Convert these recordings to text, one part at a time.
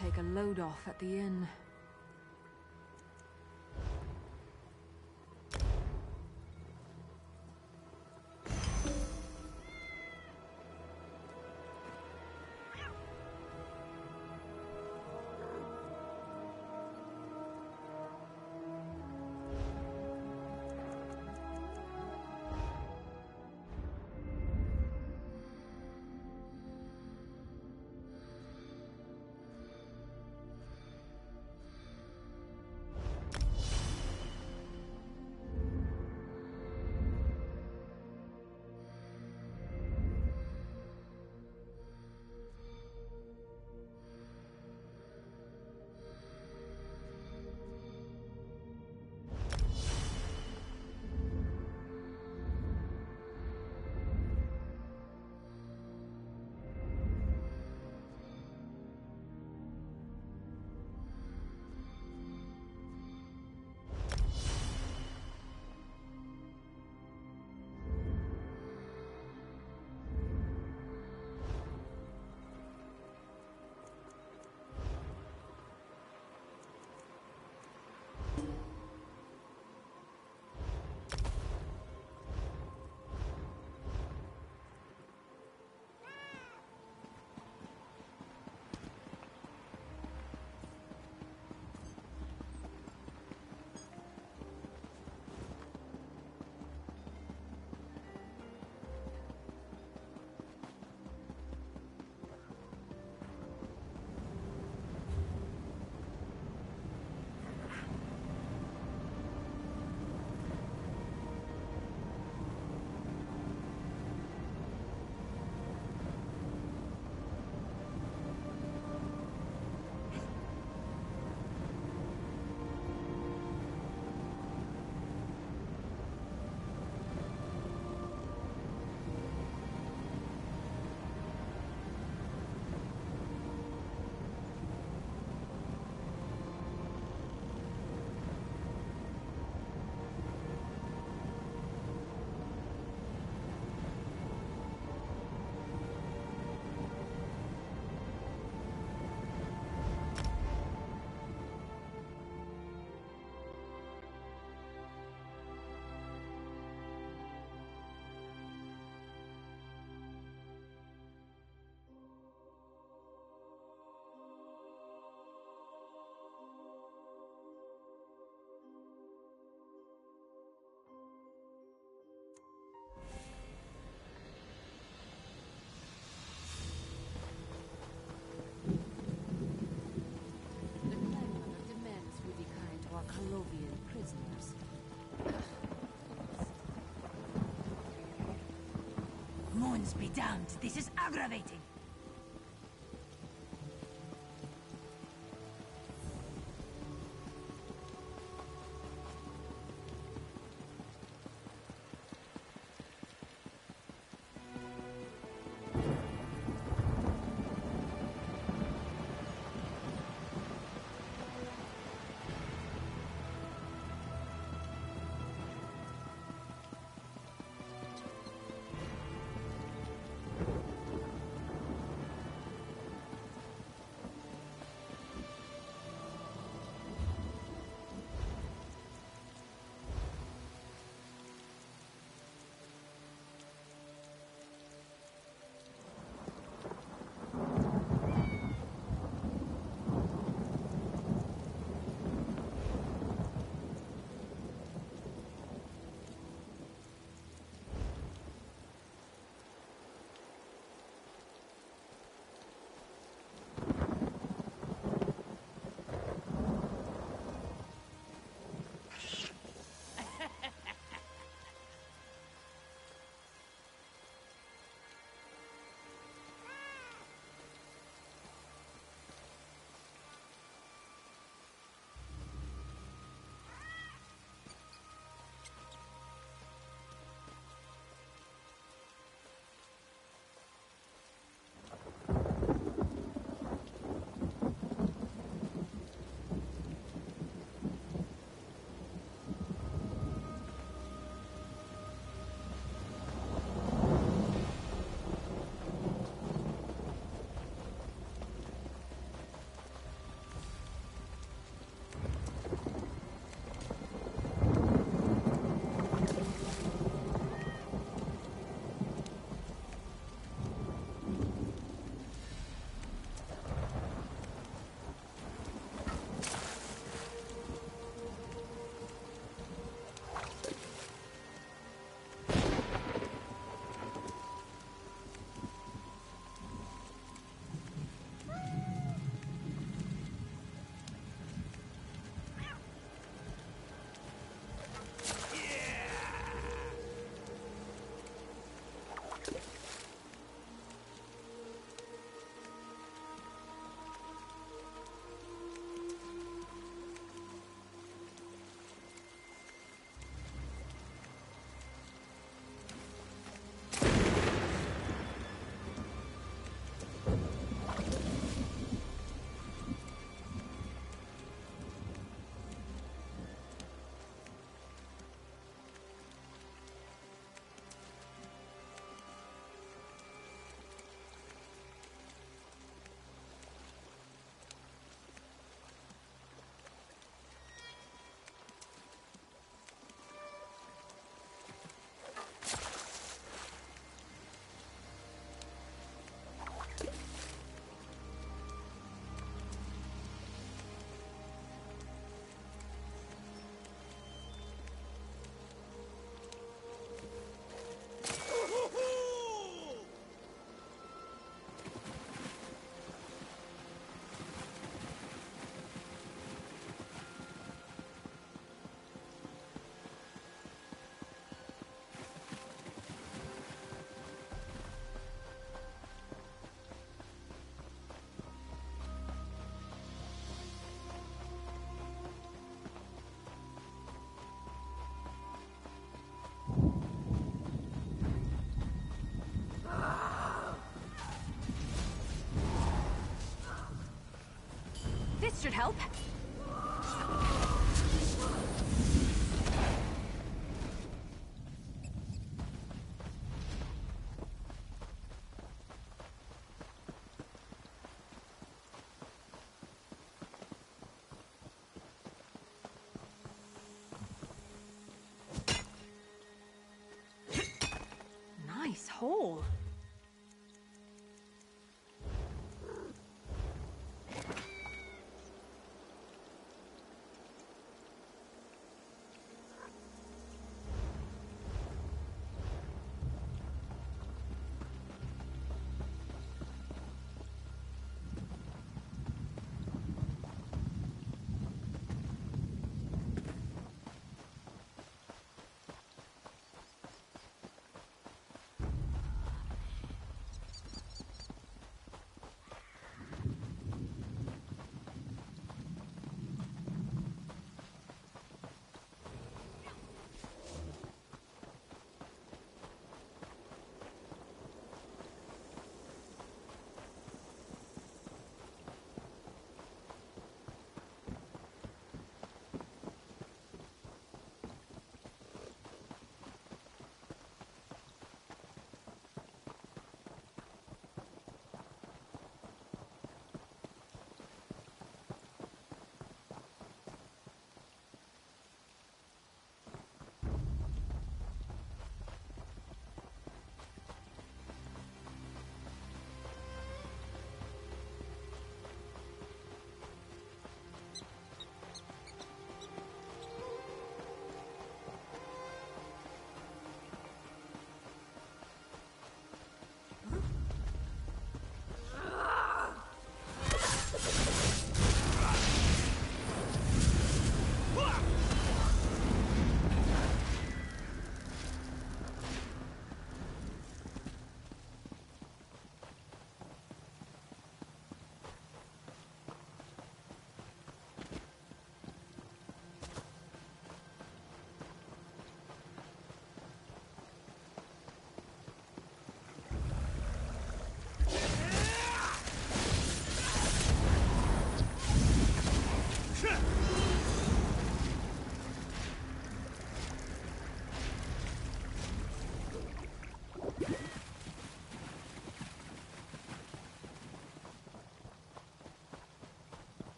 Take a load off at the inn. Colovian prisoners. Moons be damned, this is aggravating! This should help. Nice hole.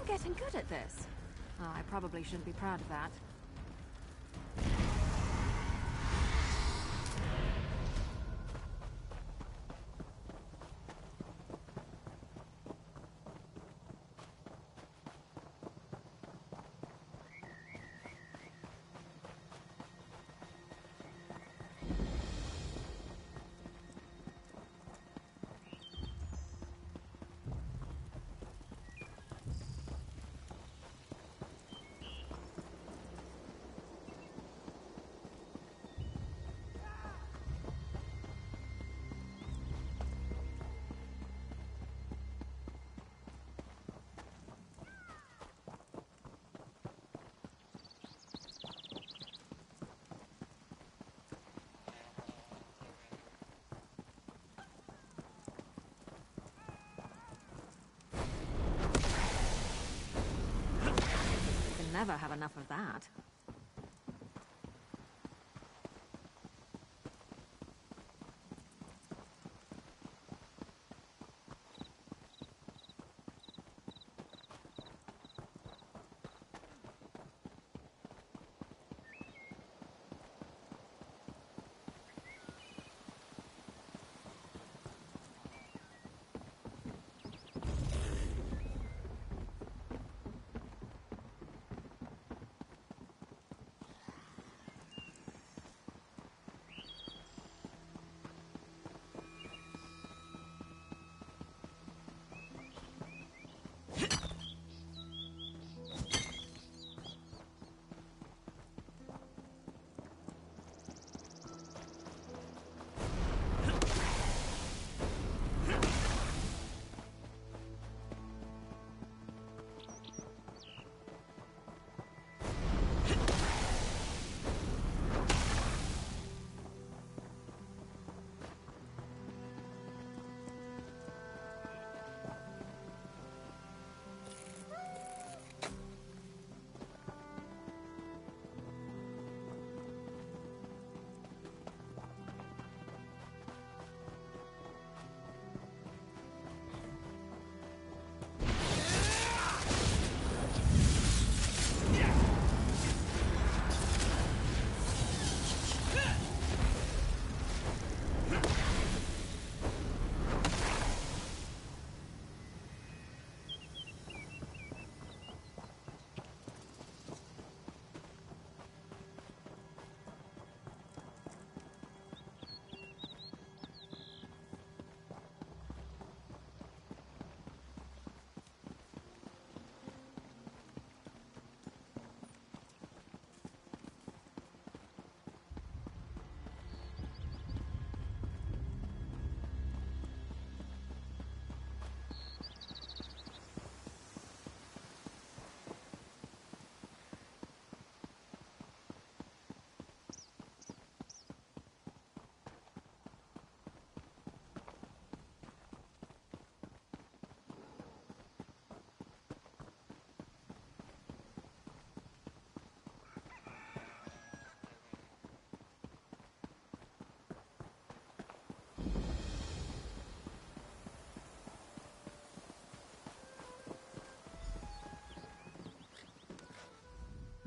Getting good at this. Oh, I probably shouldn't be proud of that. Never have enough of that.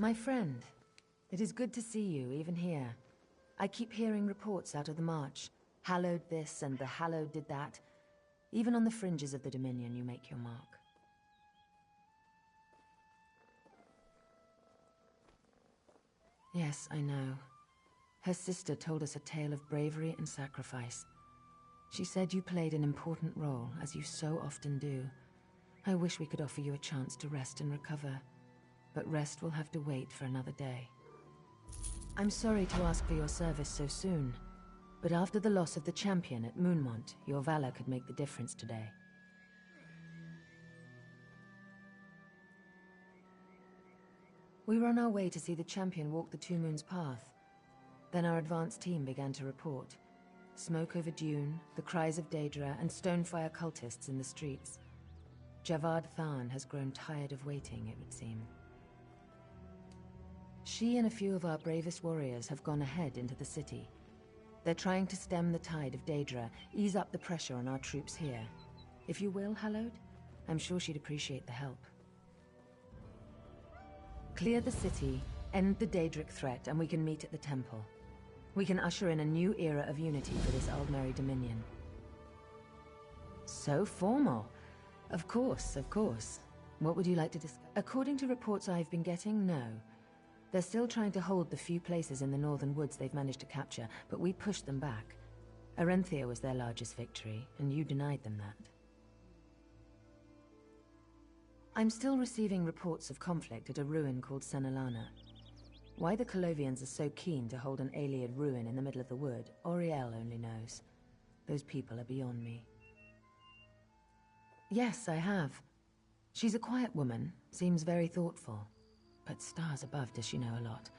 My friend, it is good to see you, even here. I keep hearing reports out of the March. Hallowed this and the Hallowed did that. Even on the fringes of the Dominion, you make your mark. Yes, I know. Her sister told us a tale of bravery and sacrifice. She said you played an important role, as you so often do. I wish we could offer you a chance to rest and recover, but rest will have to wait for another day. I'm sorry to ask for your service so soon, but after the loss of the champion at Moonmont, your valor could make the difference today. We were on our way to see the champion walk the Two Moons path. Then our advance team began to report. Smoke over dune, the cries of Daedra, and Stonefire cultists in the streets. Javad Tharn has grown tired of waiting, it would seem. She and a few of our bravest warriors have gone ahead into the city. They're trying to stem the tide of Daedra, ease up the pressure on our troops here. If you will, Hallowed, I'm sure she'd appreciate the help. Clear the city, end the Daedric threat, and we can meet at the temple. We can usher in a new era of unity for this Aldmeri Dominion. So formal. Of course, of course. What would you like to discuss? According to reports I've been getting, no. They're still trying to hold the few places in the northern woods they've managed to capture, but we pushed them back. Arenthia was their largest victory, and you denied them that. I'm still receiving reports of conflict at a ruin called Senalana. Why the Colovians are so keen to hold an Ayleid ruin in the middle of the wood, Auriel only knows. Those people are beyond me. Yes, I have. She's a quiet woman, seems very thoughtful. But stars above does she know a lot.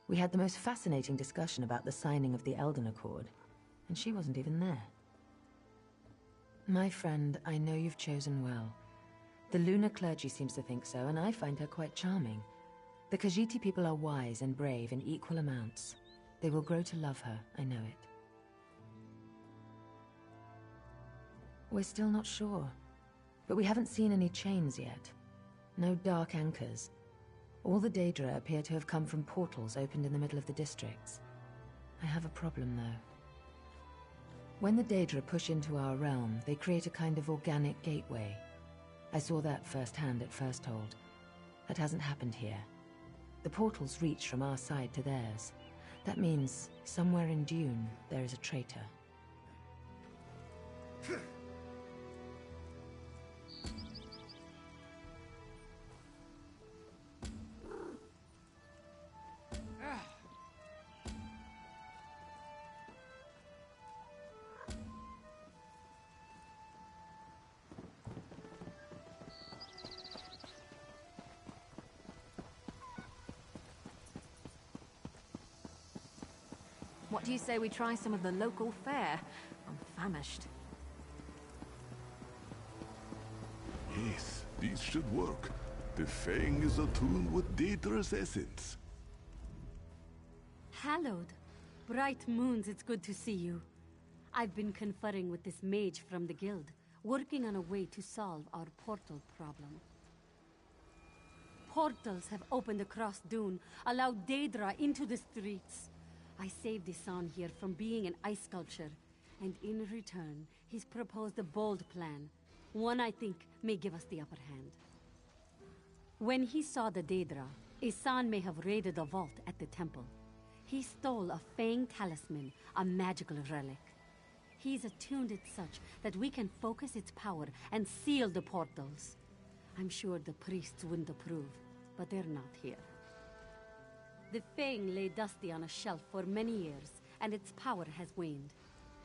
We had the most fascinating discussion about the signing of the Elden Accord, and she wasn't even there. My friend, I know you've chosen well. The Lunar clergy seems to think so, and I find her quite charming. The Khajiit people are wise and brave in equal amounts. They will grow to love her, I know it. We're still not sure, but we haven't seen any chains yet. No dark anchors. All the Daedra appear to have come from portals opened in the middle of the districts. I have a problem, though. When the Daedra push into our realm, they create a kind of organic gateway. I saw that firsthand at Firsthold. That hasn't happened here. The portals reach from our side to theirs. That means, somewhere in Dune, there is a traitor. What do you say we try some of the local fare? I'm famished. Yes, this should work. The Fang is attuned with Daedra's essence. Hallowed. Bright moons, it's good to see you. I've been conferring with this mage from the guild, working on a way to solve our portal problem. Portals have opened across Dune, allowed Daedra into the streets. I saved Isan here from being an ice sculpture, and in return, he's proposed a bold plan. One I think may give us the upper hand. When he saw the Daedra, Isan may have raided a vault at the temple. He stole a Fang talisman, a magical relic. He's attuned it such that we can focus its power and seal the portals. I'm sure the priests wouldn't approve, but they're not here. The Fang lay dusty on a shelf for many years, and its power has waned.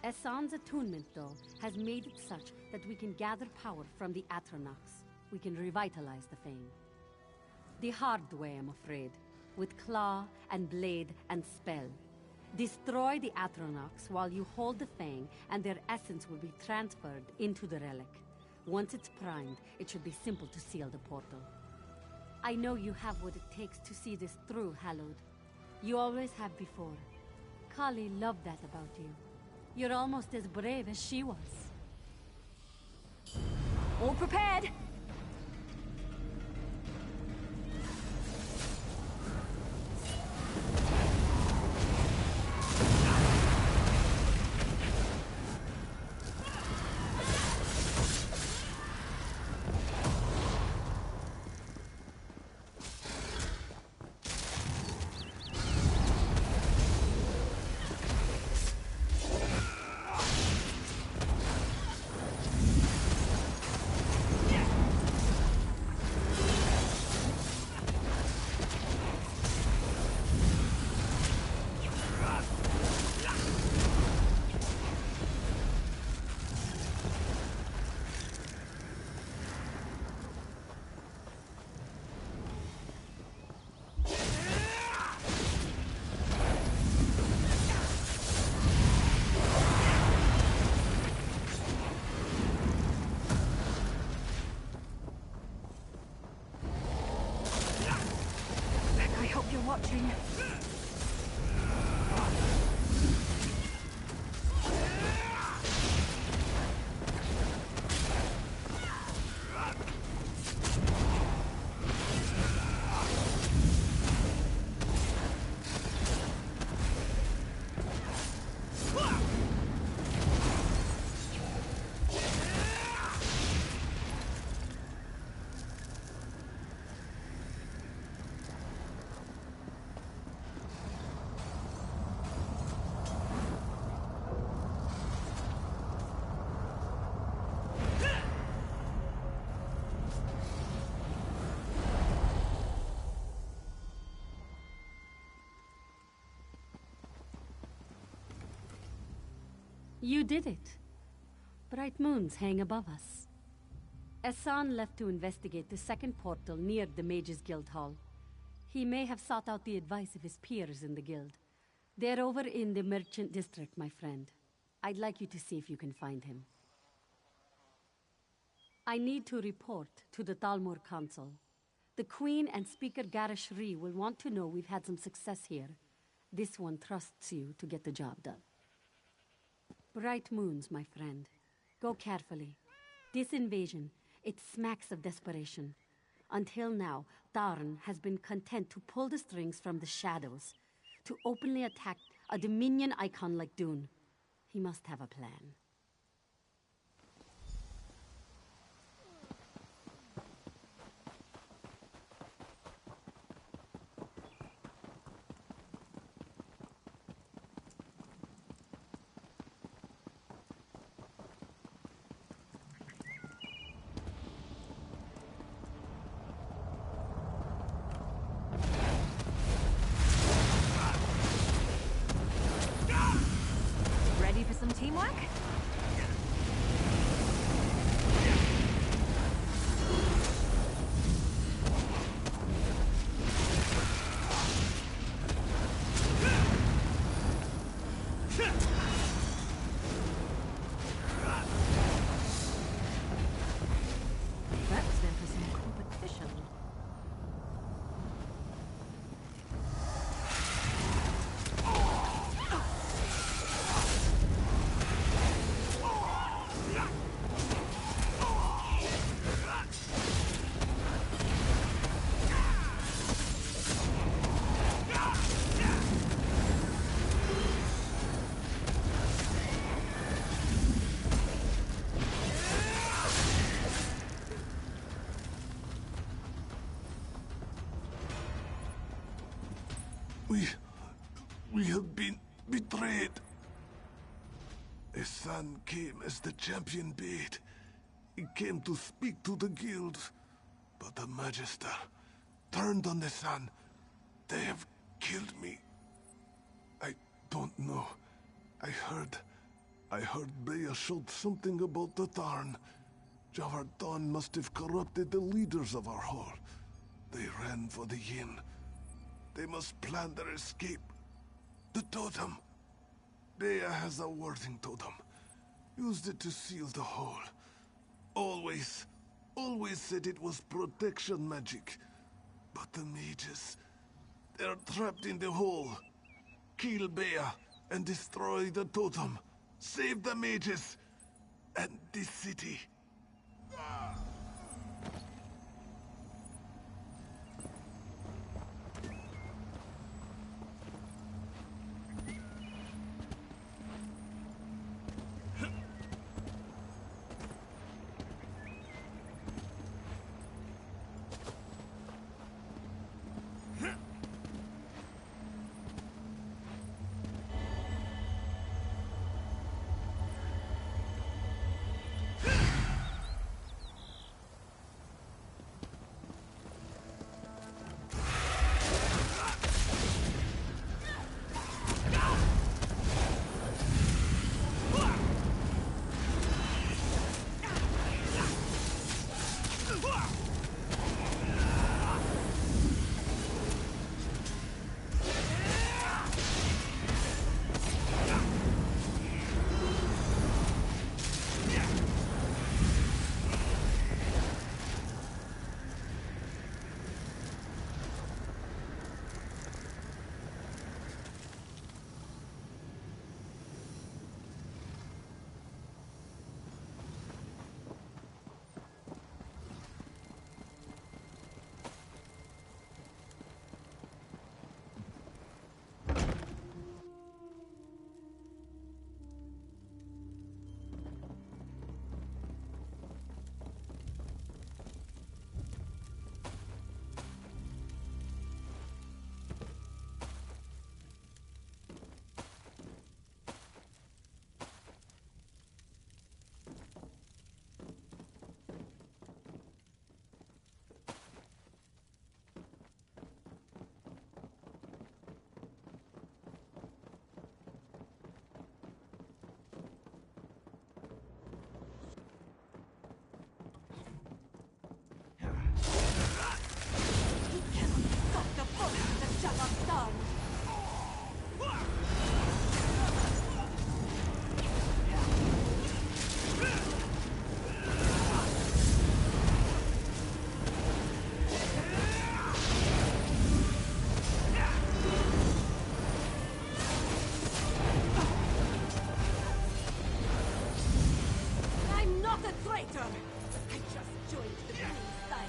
Isan's attunement, though, has made it such that we can gather power from the Atronachs. We can revitalize the Fang. The hard way, I'm afraid, with claw and blade and spell. Destroy the Atronachs while you hold the Fang, and their essence will be transferred into the relic. Once it's primed, it should be simple to seal the portal. I know you have what it takes to see this through, Hallowed. You always have before. Kali loved that about you. You're almost as brave as she was. All prepared! You did it. Bright moons hang above us. Essan left to investigate the second portal near the Mages Guild Hall. He may have sought out the advice of his peers in the guild. They're over in the Merchant District, my friend. I'd like you to see if you can find him. I need to report to the Thalmor Council. The Queen and Speaker Garrosh Rhee will want to know we've had some success here. This one trusts you to get the job done. Bright moons, my friend. Go carefully. This invasion, it smacks of desperation. Until now, Tharn has been content to pull the strings from the shadows, to openly attack a Dominion icon like Dune. He must have a plan. Ready for some teamwork? That's there for some competition. We have been betrayed. Essan came as the champion bait. He came to speak to the guild. But the Magister turned on Essan. They have killed me. I don't know. I heard Bea showed something about the Tharn. Javardon must have corrupted the leaders of our hall. They ran for the inn. They must plan their escape. The totem. Bea has a warding totem. Used it to seal the hole. Always said it was protection magic. But the mages, they're trapped in the hole. Kill Bea and destroy the totem. Save the mages and this city. traitor! I just joined the Queen's side.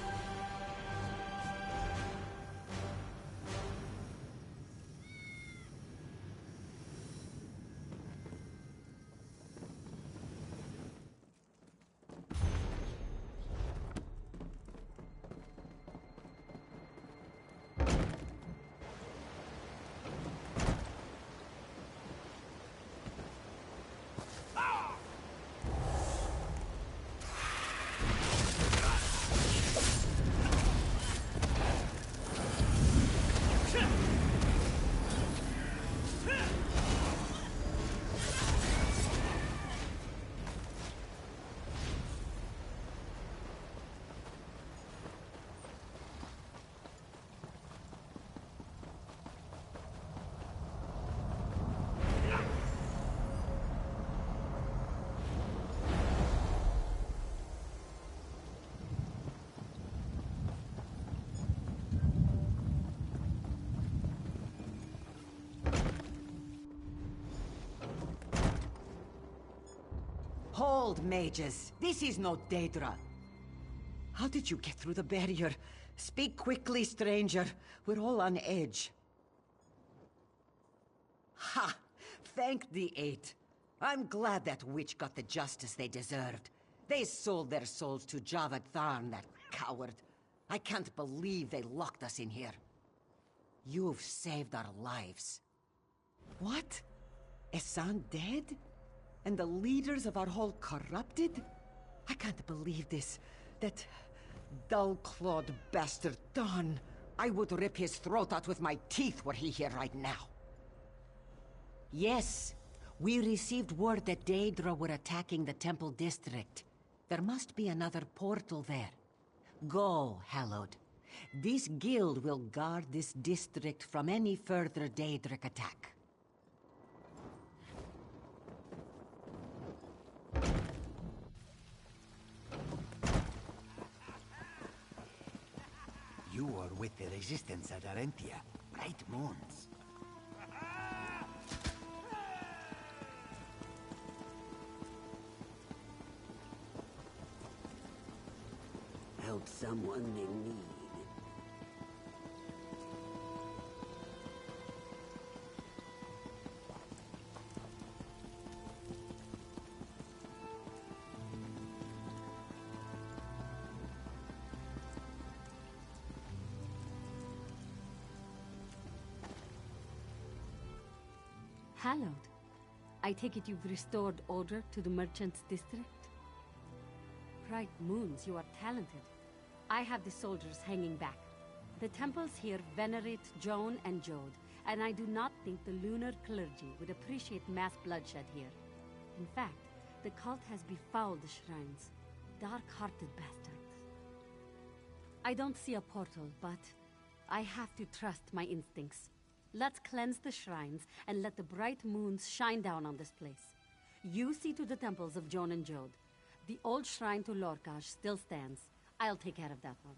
Hold, mages. This is no Daedra. How did you get through the barrier? Speak quickly, stranger. We're all on edge. Ha! Thank the Eight. I'm glad that witch got the justice they deserved. They sold their souls to Javad Tharn, that coward. I can't believe they locked us in here. You've saved our lives. What? Esan dead? And the leaders of our hall corrupted? I can't believe this. That dull-clawed bastard Dawn. I would rip his throat out with my teeth were he here right now. Yes, we received word that Daedra were attacking the Temple District. There must be another portal there. Go, Hallowed. This guild will guard this district from any further Daedric attack. You are with the resistance at Arentia. Bright moons. Help someone in need. Hallowed. I take it you've restored order to the Merchants' District? Bright moons, you are talented. I have the soldiers hanging back. The temples here venerate Joan and Jode, and I do not think the lunar clergy would appreciate mass bloodshed here. In fact, the cult has befouled the shrines. Dark-hearted bastards. I don't see a portal, but I have to trust my instincts. Let's cleanse the shrines and let the bright moons shine down on this place. You see to the temples of Joan and Jode. The old shrine to Lorkaj still stands. I'll take care of that one.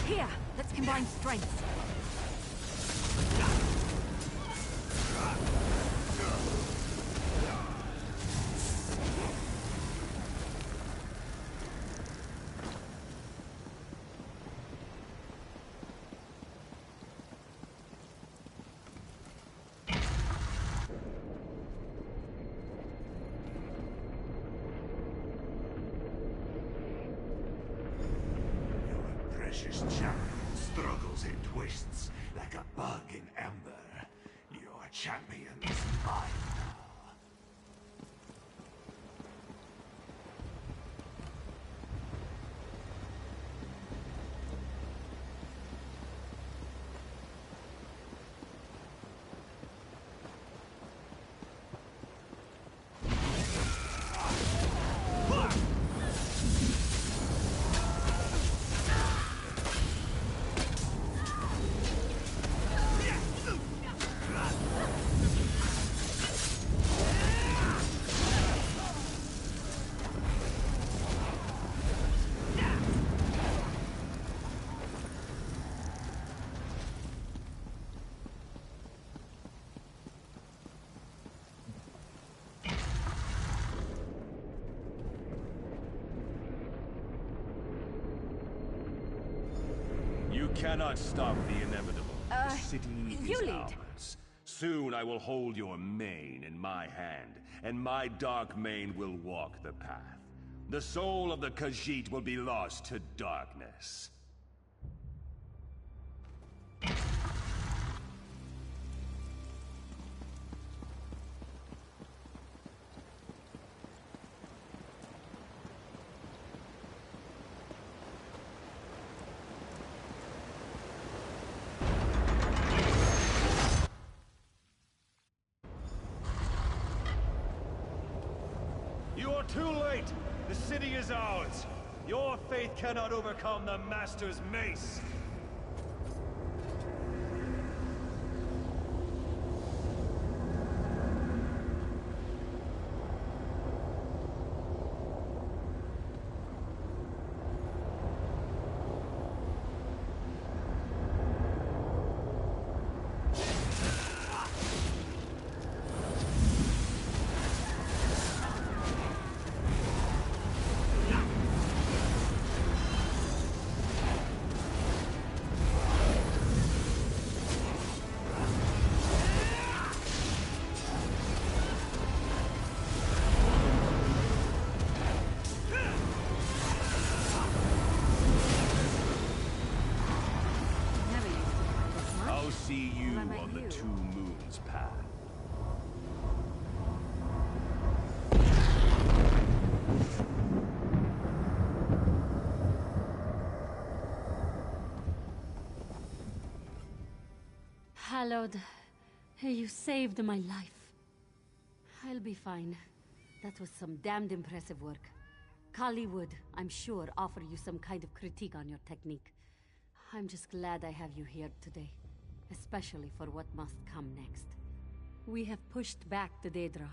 Here, let's combine strengths. Precious champion struggles and twists like a bug in amber. Your champion is mine now. cannot stop the inevitable. The city you is lead. ours. Soon I will hold your mane in my hand, and my dark mane will walk the path. The soul of the Khajiit will be lost to darkness. You are too late! The city is ours! Your faith cannot overcome the Master's mace! Never used to fight this much. I'll see you Well, I met on the you. Two Moons path. Hallowed, you saved my life. I'll be fine. That was some damned impressive work. Kali would, I'm sure, offer you some kind of critique on your technique. I'm just glad I have you here today, especially for what must come next. We have pushed back the Daedra.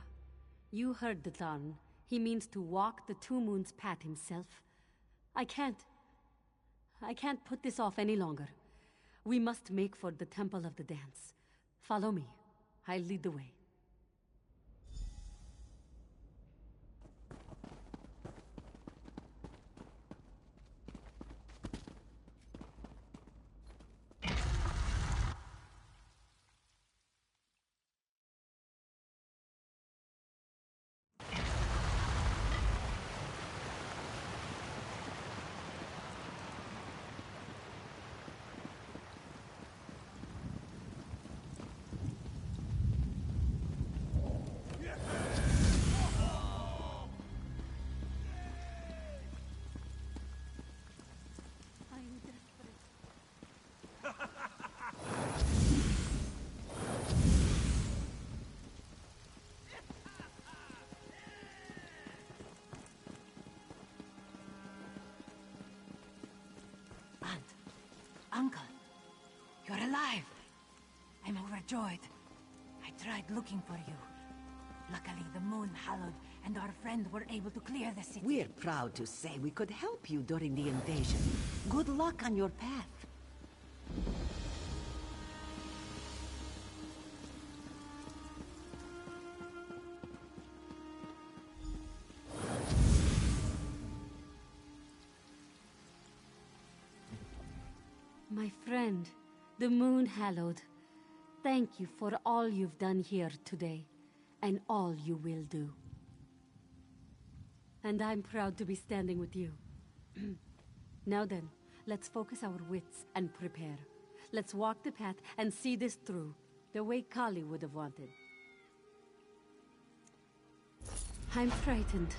You heard the Tarn. He means to walk the Two Moons path himself. I can't put this off any longer. We must make for the Temple of the Dance. Follow me. I'll lead the way. I'm desperate. Aunt, Uncle, you're alive. I'm overjoyed. I tried looking for you. Luckily, the moon hallowed, and our friend were able to clear the city. We're proud to say we could help you during the invasion. Good luck on your path. My friend, the Moon Hallowed, thank you for all you've done here today, and all you will do. And I'm proud to be standing with you. Now then, let's focus our wits and prepare. Let's walk the path and see this through, the way Kali would have wanted. I'm frightened,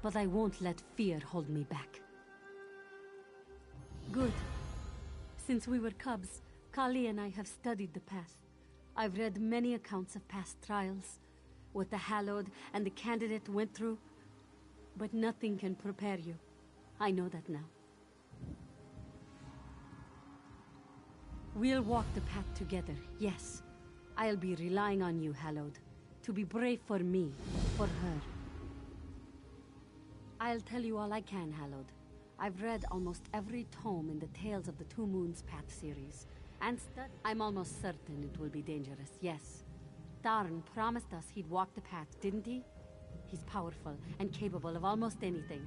but I won't let fear hold me back. Good. Since we were cubs, Kali and I have studied the path. I've read many accounts of past trials, what the Hallowed and the Candidate went through, but nothing can prepare you. I know that now. We'll walk the path together, yes. I'll be relying on you, Hallowed, to be brave for me, for her. I'll tell you all I can, Hallowed. I've read almost every tome in the Tales of the Two Moons Path series, and I'm almost certain it will be dangerous, yes. Tarn promised us he'd walk the path, didn't he? He's powerful and capable of almost anything.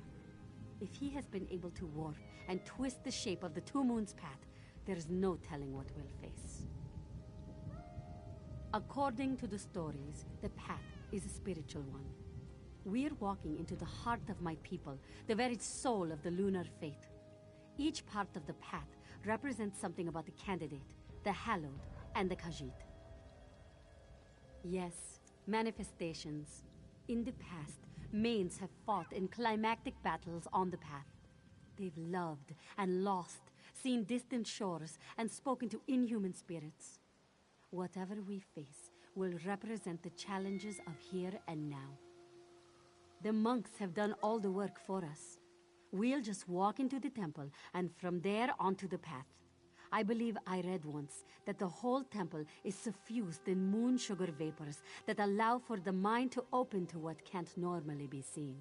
If he has been able to warp and twist the shape of the Two Moons Path, there's no telling what we'll face. According to the stories, the path is a spiritual one. We're walking into the heart of my people, the very soul of the lunar faith. Each part of the path represents something about the candidate, the hallowed, and the Khajiit. Yes, manifestations. In the past, Mains have fought in climactic battles on the path. They've loved and lost, seen distant shores, and spoken to inhuman spirits. Whatever we face will represent the challenges of here and now. The monks have done all the work for us. We'll just walk into the temple, and from there onto the path. I believe I read once that the whole temple is suffused in moon sugar vapors that allow for the mind to open to what can't normally be seen.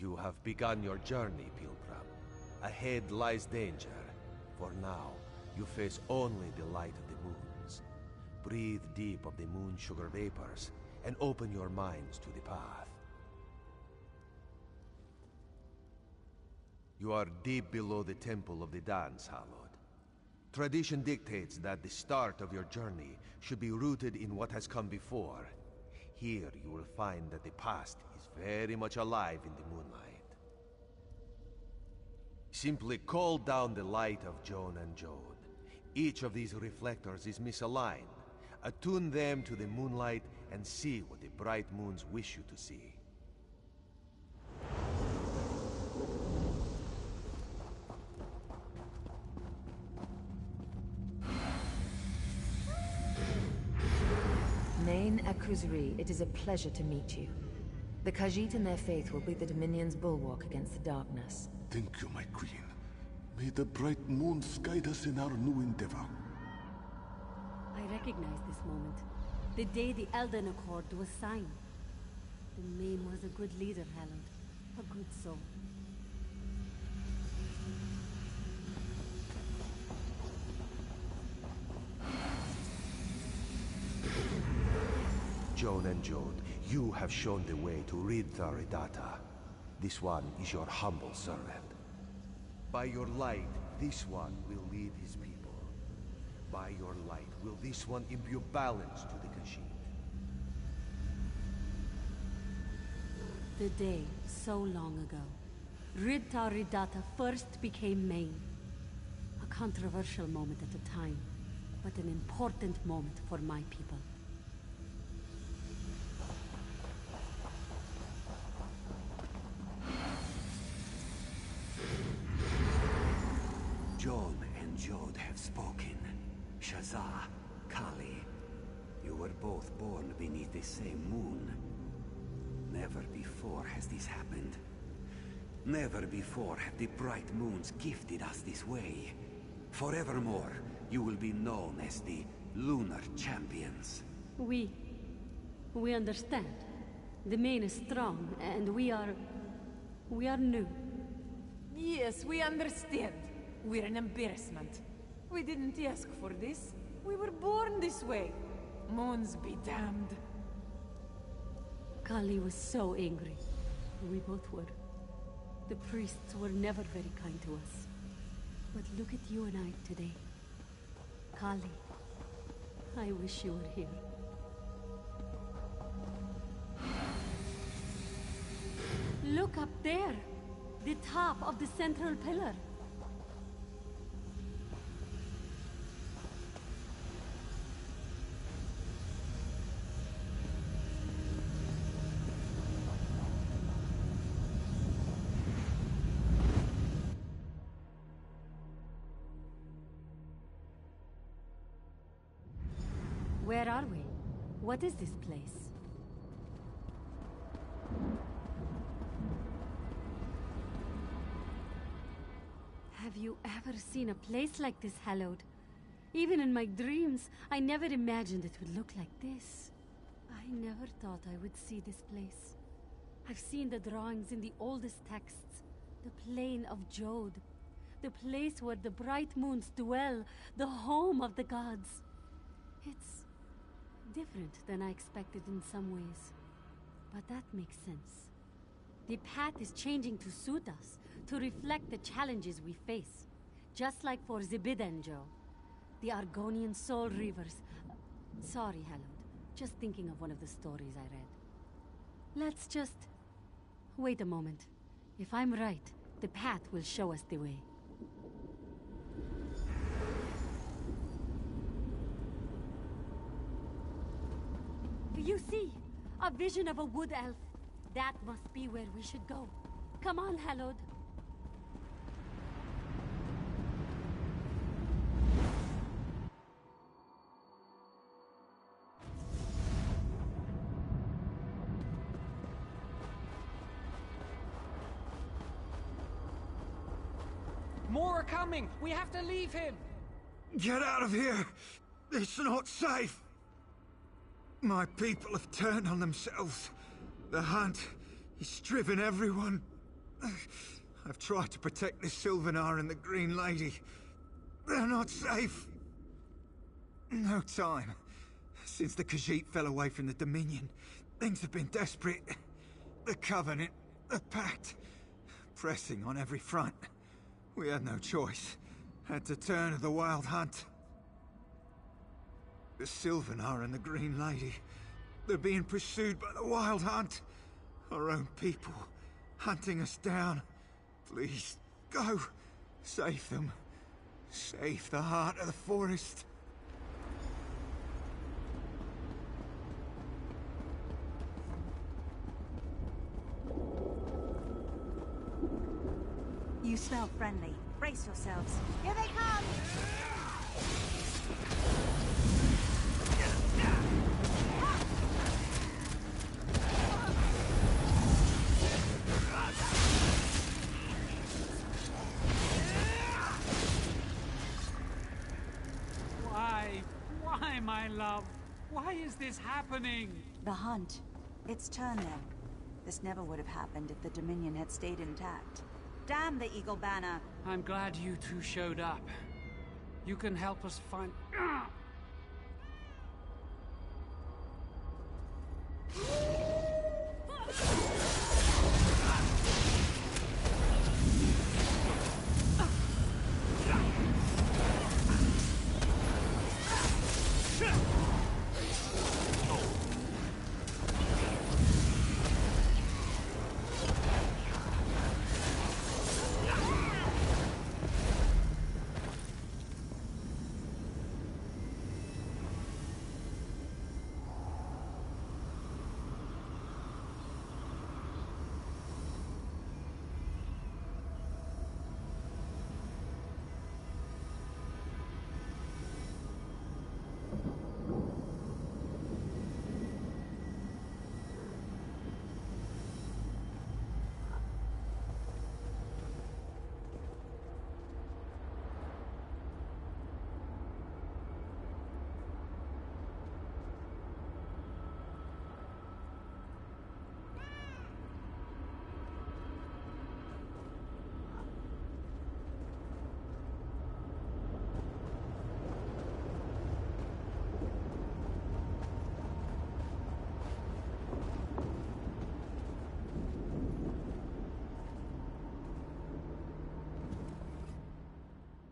You have begun your journey, Pilgrim. Ahead lies danger. For now, you face only the light of the moons. Breathe deep of the moon sugar vapors, and open your minds to the path. You are deep below the Temple of the Dance, Hallowed. Tradition dictates that the start of your journey should be rooted in what has come before. Here you will find that the past is very much alive in the moonlight. Simply call down the light of Joan and Jode. Each of these reflectors is misaligned. Attune them to the moonlight and see what the bright moons wish you to see. Main Akuzri, it is a pleasure to meet you. The Khajiit and their faith will be the Dominion's bulwark against the darkness. Thank you, my queen. May the bright moons guide us in our new endeavor. I recognize this moment. The day the Elden Accord was signed. The Main was a good leader, Hallowed. A good soul. Joan and Jode, you have shown the way to Rid Tharidata. This one is your humble servant. By your light, this one will lead his people. By your light, will this one imbue balance to the Khajiit. The day, so long ago, Rid Tharidata first became Main. A controversial moment at the time, but an important moment for my people. Joan and Jode have spoken. Shazah, Kali, you were both born beneath the same moon. Never before has this happened. Never before have the bright moons gifted us this way. Forevermore, you will be known as the Lunar Champions. We understand. The Main is strong, and we are new. Yes, we understand. We're an embarrassment. We didn't ask for this. We were born this way. Moons be damned. Kali was so angry. We both were. The priests were never very kind to us. But look at you and I today. Kali, I wish you were here. Look up there! The top of the central pillar. Where are we? What is this place? Have you ever seen a place like this, Hallowed? Even in my dreams, I never imagined it would look like this. I never thought I would see this place. I've seen the drawings in the oldest texts. The Plain of Jode. The place where the bright moons dwell. The home of the gods. It's different than I expected in some ways. But that makes sense. The path is changing to suit us, to reflect the challenges we face. Just like for Zibidenjo. The Argonian Soul Reavers. Sorry, Hallowed. Just thinking of one of the stories I read. Let's just... wait a moment. If I'm right, the path will show us the way. You see, a vision of a wood elf. That must be where we should go. Come on, Hallowed. More are coming! We have to leave him! Get out of here! It's not safe! My people have turned on themselves. The hunt is driven everyone. I've tried to protect the Sylvanar and the Green Lady. They're not safe. No time. Since the Khajiit fell away from the Dominion, things have been desperate. The Covenant, the Pact, pressing on every front. We had no choice. Had to turn to the Wild Hunt. The Sylvanar and the Green Lady. They're being pursued by the Wild Hunt. Our own people, hunting us down. Please, go. Save them. Save the heart of the forest. You smell friendly. Brace yourselves. Here they come! Why, my love? Why is this happening? The hunt. It's turn then. This never would have happened if the Dominion had stayed intact. Damn the Eagle Banner! I'm glad you two showed up. You can help us find...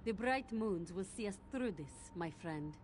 The bright moons will see us through this, my friend.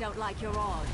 don't like your odds.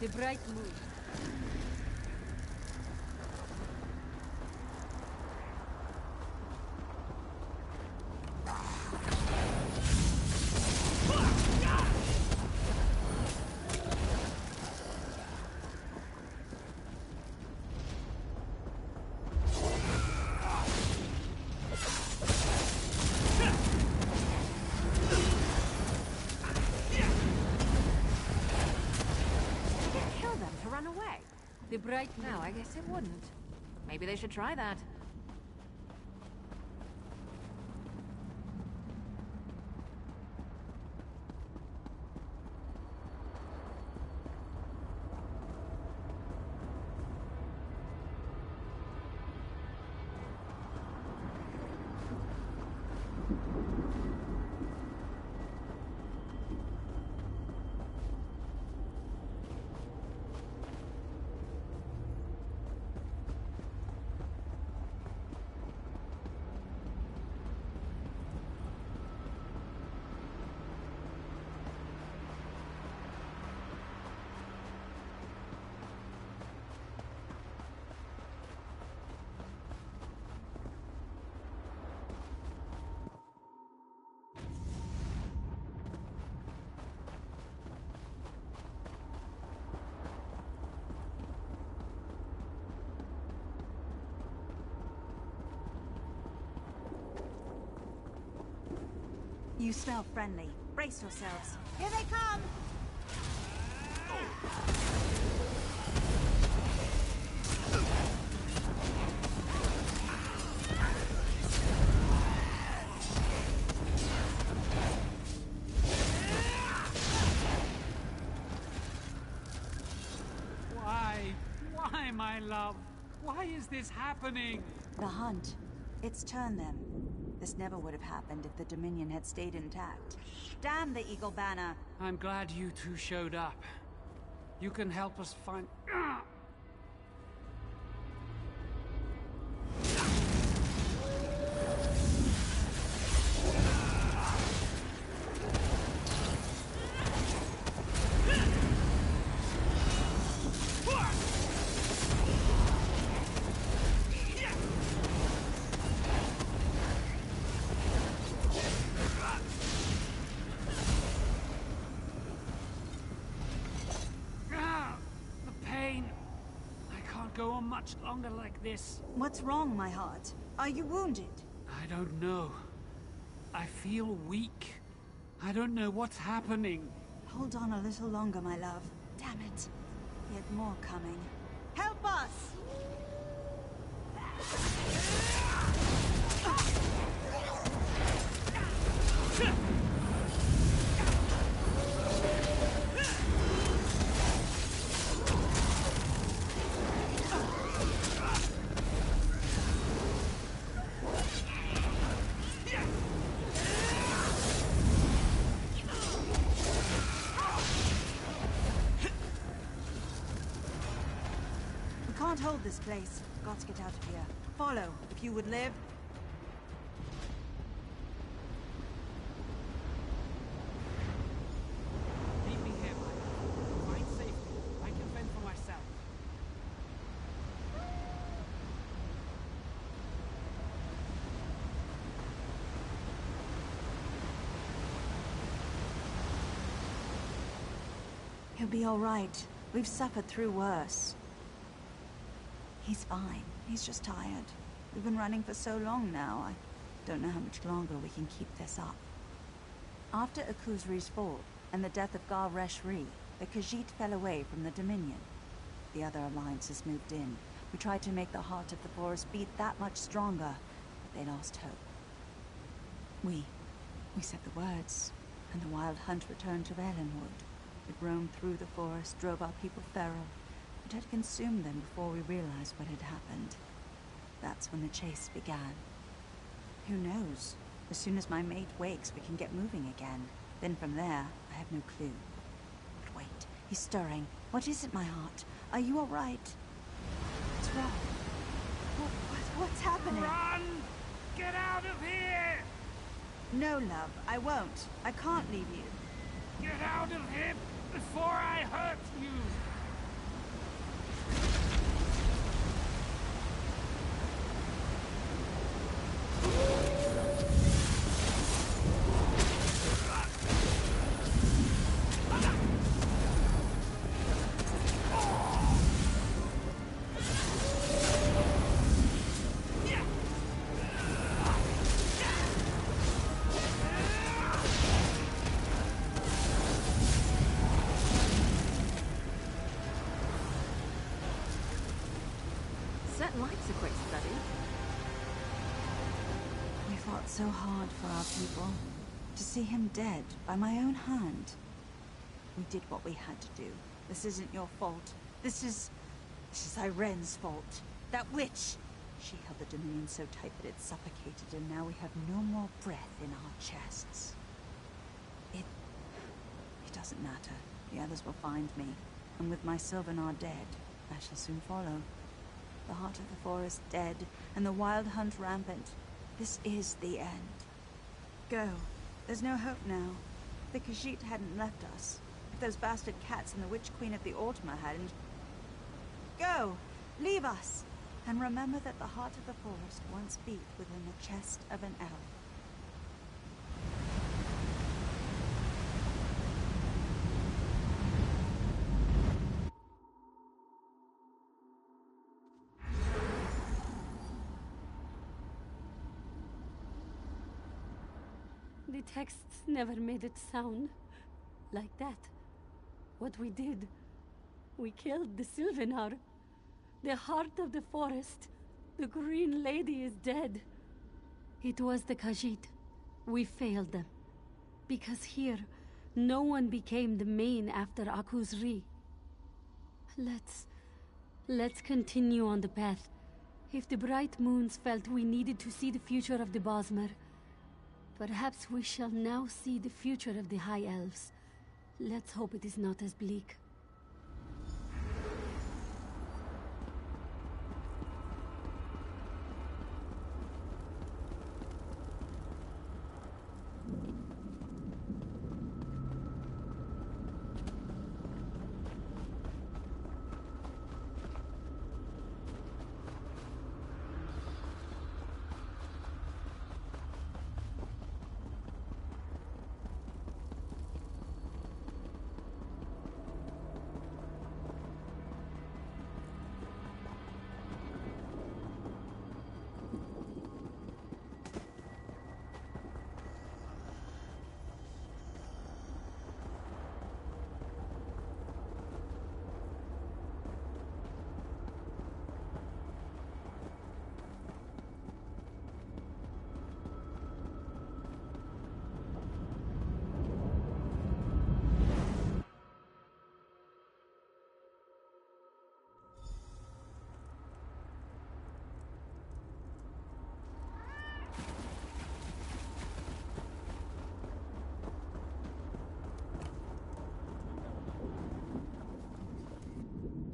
The bright moon. The bright moon. No, I guess it wouldn't. Maybe they should try that. You smell friendly. Brace yourselves. Here they come! Why, my love? Why is this happening? The hunt. It's turned them. This never would have happened if the Dominion had stayed intact. Damn the Eagle Banner! I'm glad you two showed up. You can help us find... Go on much longer like this. What's wrong, my heart? Are you wounded? I don't know. I feel weak. I don't know what's happening. Hold on a little longer, my love. Damn it. Yet more coming. Help us! Can't hold this place. We've got to get out of here. Follow, if you would live. Leave me here, Mike. Find safety. I can fend for myself. He'll be all right. We've suffered through worse. He's fine. He's just tired. We've been running for so long now. I don't know how much longer we can keep this up. After Akuzri's fall and the death of Gar Reshri, the Khajiit fell away from the Dominion. The other alliances moved in. We tried to make the heart of the forest beat that much stronger, but they lost hope. We said the words, and the Wild Hunt returned to Ellenwood. It roamed through the forest, drove our people feral. It had consumed them before we realized what had happened. That's when the chase began. Who knows? As soon as my mate wakes, we can get moving again. Then from there, I have no clue. But wait, he's stirring. What is it, my heart? Are you all right? What's wrong? What's happening? Run! Get out of here! No, love, I won't. I can't leave you. Get out of here before I hurt you! Certain likes a quick study. We fought so hard for our people. To see him dead by my own hand. We did what we had to do. This isn't your fault. This is Irene's fault. That witch! She held the Dominion so tight that it suffocated, and now we have no more breath in our chests. It doesn't matter. The others will find me. And with my Sylvanar dead, I shall soon follow. The heart of the forest dead, and the Wild Hunt rampant. This is the end. Go. There's no hope now. The Khajiit hadn't left us. If those bastard cats and the Witch Queen of the Ultima hadn't... Go! Leave us! And remember that the heart of the forest once beat within the chest of an elf. The texts never made it sound like that. What we did, we killed the Sylvanar. The heart of the forest. The Green Lady is dead. It was the Khajiit. We failed them. Because here, no one became the main after Akuzri. Let's continue on the path. If the Bright Moons felt we needed to see the future of the Bosmer, perhaps we shall now see the future of the High Elves. Let's hope it is not as bleak.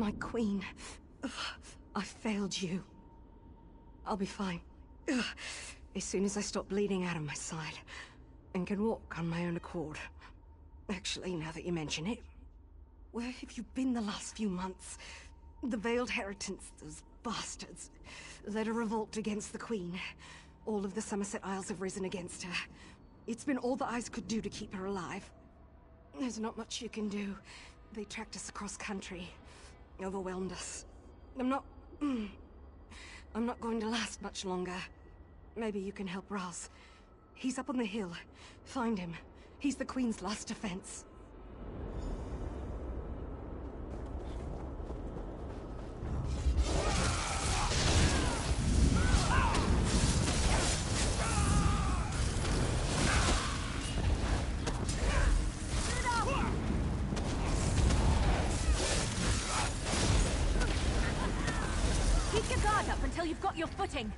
My queen, I failed you. I'll be fine. Ugh. As soon as I stop bleeding out of my side. And can walk on my own accord. Actually, now that you mention it, where have you been the last few months? The Veiled Heritants, those bastards, led a revolt against the Queen. All of the Somerset Isles have risen against her. It's been all the Eyes could do to keep her alive. There's not much you can do. They tracked us across country, overwhelmed us. I'm not going to last much longer. Maybe you can help Raz. He's up on the hill. Find him. He's the Queen's last defense. Keep your guard up until you've got your footing.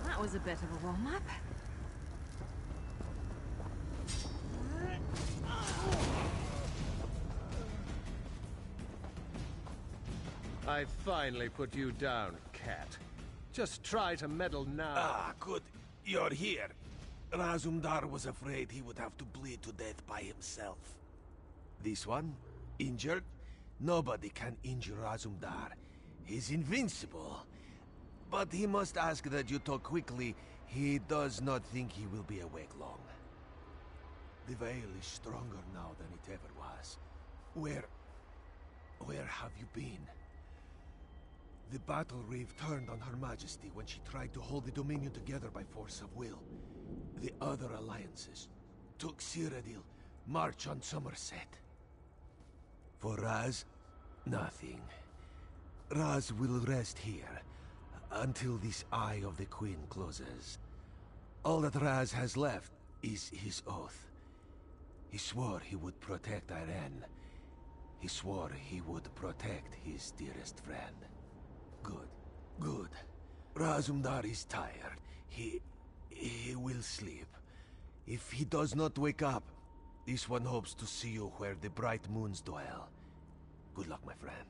That was a bit of a warm-up. I finally put you down, cat. Just try to meddle now. Ah, good. You're here. Razumdar was afraid he would have to bleed to death by himself. This one? Injured? Nobody can injure Razumdar. He's invincible. But he must ask that you talk quickly. He does not think he will be awake long. The Veil is stronger now than it ever was. Where have you been? The Battle Reeve turned on Her Majesty when she tried to hold the Dominion together by force of will. The other alliances took Cyrodiil, march on Somerset. For Raz, nothing. Raz will rest here until this Eye of the Queen closes. All that Raz has left is his oath. He swore he would protect Irene. He swore he would protect his dearest friend. Good, good. Razumdar is tired. He will sleep. If he does not wake up, this one hopes to see you where the bright moons dwell. Good luck, my friend.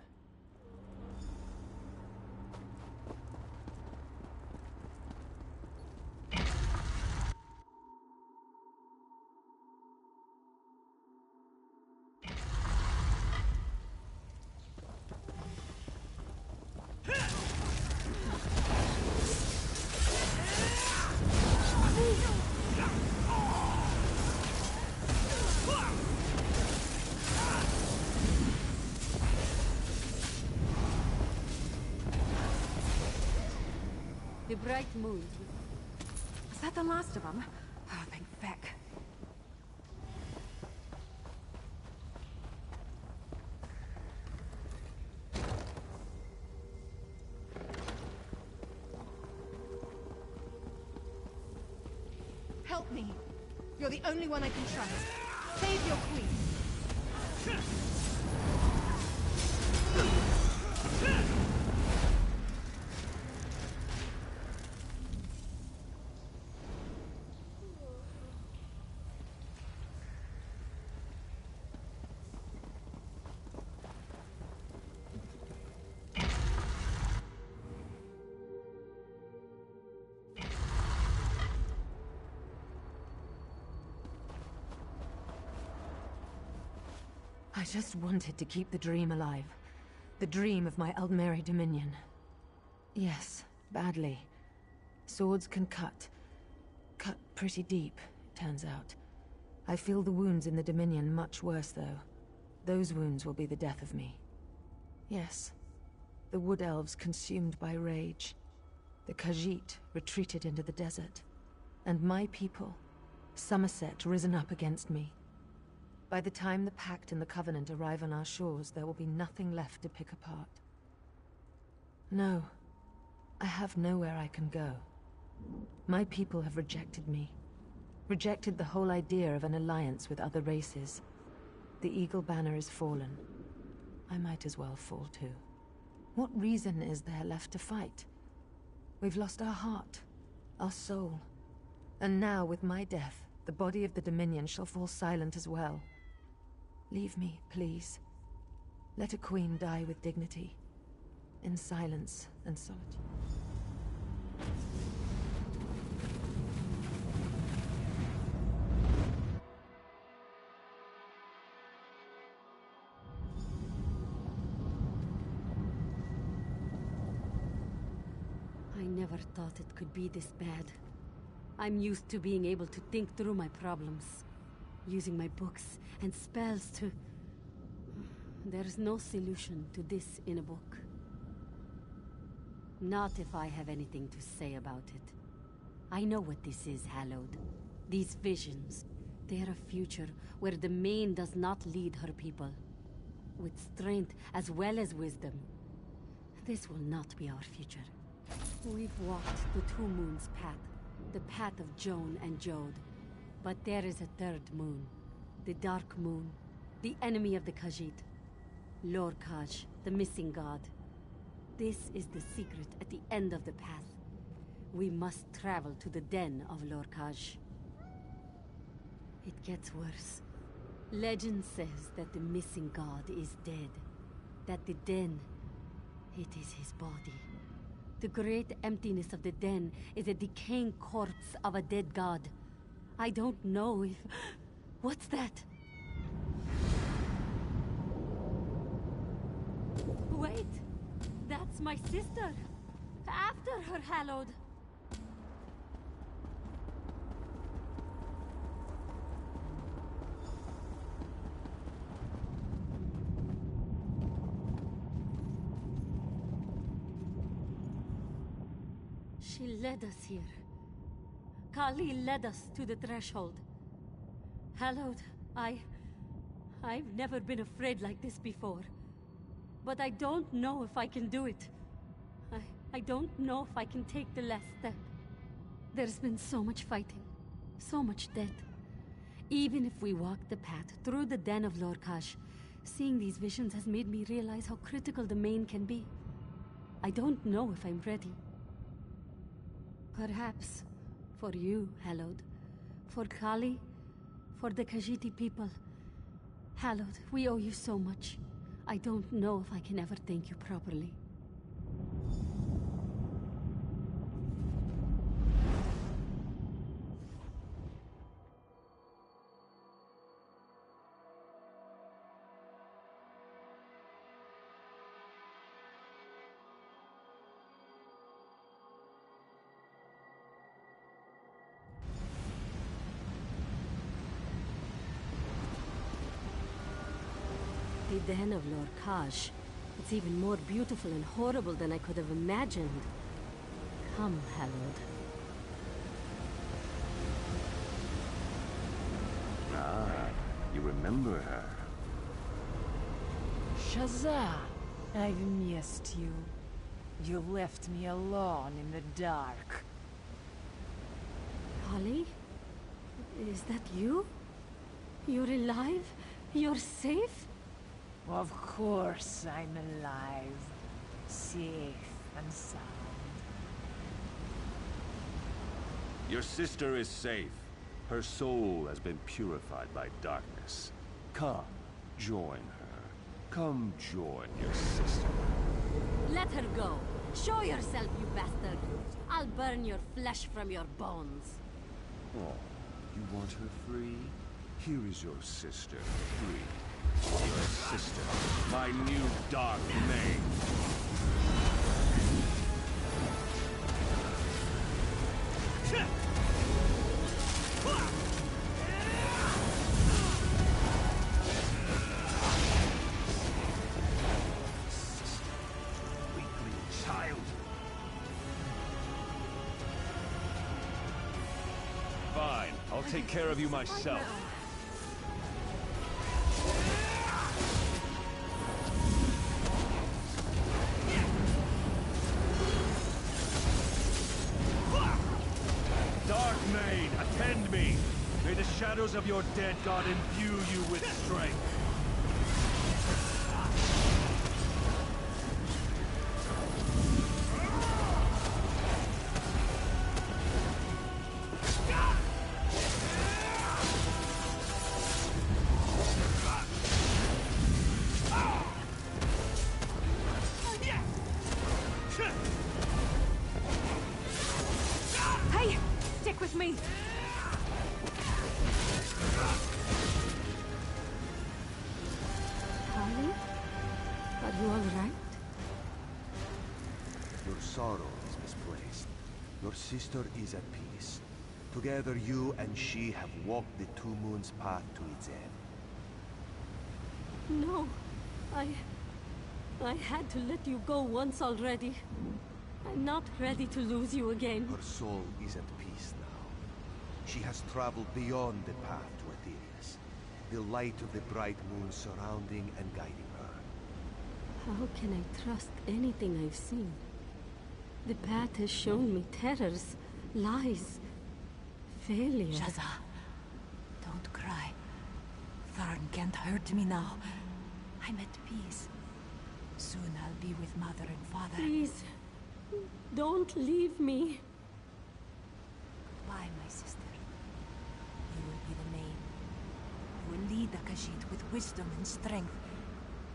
The bright moons. Is that the last of them? Oh, thank feck. Help me. You're the only one I can trust. Save your queen. I just wanted to keep the dream alive. The dream of my Aldmeri Dominion. Yes, badly. Swords can cut. Cut pretty deep, it turns out. I feel the wounds in the Dominion much worse, though. Those wounds will be the death of me. Yes, the Wood Elves consumed by rage. The Khajiit retreated into the desert. And my people, Somerset, risen up against me. By the time the Pact and the Covenant arrive on our shores, there will be nothing left to pick apart. No, I have nowhere I can go. My people have rejected me. Rejected the whole idea of an alliance with other races. The Eagle Banner is fallen. I might as well fall too. What reason is there left to fight? We've lost our heart, our soul. And now, with my death, the body of the Dominion shall fall silent as well. Leave me, please. Let a queen die with dignity, in silence and solitude. I never thought it could be this bad. I'm used to being able to think through my problems, using my books and spells to... There's no solution to this in a book. Not if I have anything to say about it. I know what this is, Hallowed. These visions, they're a future where the Main does not lead her people. With strength as well as wisdom. This will not be our future. We've walked the Two Moons path, the path of Joan and Jode. But there is a third moon, the Dark Moon, the enemy of the Khajiit. Lorkhaj, the missing god. This is the secret at the end of the path. We must travel to the den of Lorkhaj. It gets worse. Legend says that the missing god is dead. That the den, it is his body. The great emptiness of the den is a decaying corpse of a dead god. I don't know if... What's that? Wait! That's my sister! After her, Hallowed! She led us here. Kali led us to the threshold. Hallowed, I've never been afraid like this before. But I don't know if I can do it. I don't know if I can take the last step. There's been so much fighting, so much death. Even if we walk the path through the den of Lorkhaj, seeing these visions has made me realize how critical the Main can be. I don't know if I'm ready. Perhaps, for you, Hallowed, for Kali, for the Khajiiti people. Hallowed, we owe you so much. I don't know if I can ever thank you properly. The Den of Lorkhaj. It's even more beautiful and horrible than I could have imagined. Come, Hallowed. Ah, you remember her. Shazza, I've missed you. You left me alone in the dark. Kali? Is that you? You're alive? You're safe? Of course I'm alive. Safe and sound. Your sister is safe. Her soul has been purified by darkness. Come, join her. Come join your sister. Let her go. Show yourself, you bastard. I'll burn your flesh from your bones. Oh, you want her free? Here is your sister, free. Your sister, my new Dark Main. Weakling child. Fine, I'll take care of you myself. Dark Main, attend me! May the shadows of your dead god imbue you with strength. Hey! Stick with me! Harley? Are you all right? Your sorrow is misplaced. Your sister is at peace. Together you and she have walked the Two Moons path to its end. No. I had to let you go once already. I'm not ready to lose you again. Her soul is at peace now. She has traveled beyond the path to Aetherius. The light of the bright moon surrounding and guiding her. How can I trust anything I've seen? The path has shown me terrors, lies, failure. Shaza, don't cry. Tharn can't hurt me now. I'm at peace. Soon I'll be with Mother and Father. Please, don't leave me. Goodbye, my sister. You will be the main. You will lead the Khajiit with wisdom and strength.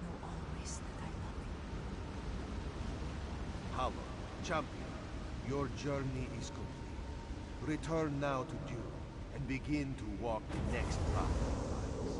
Know always that I love you. Hallow, champion, your journey is complete. Return now to Dune and begin to walk the next path of lives.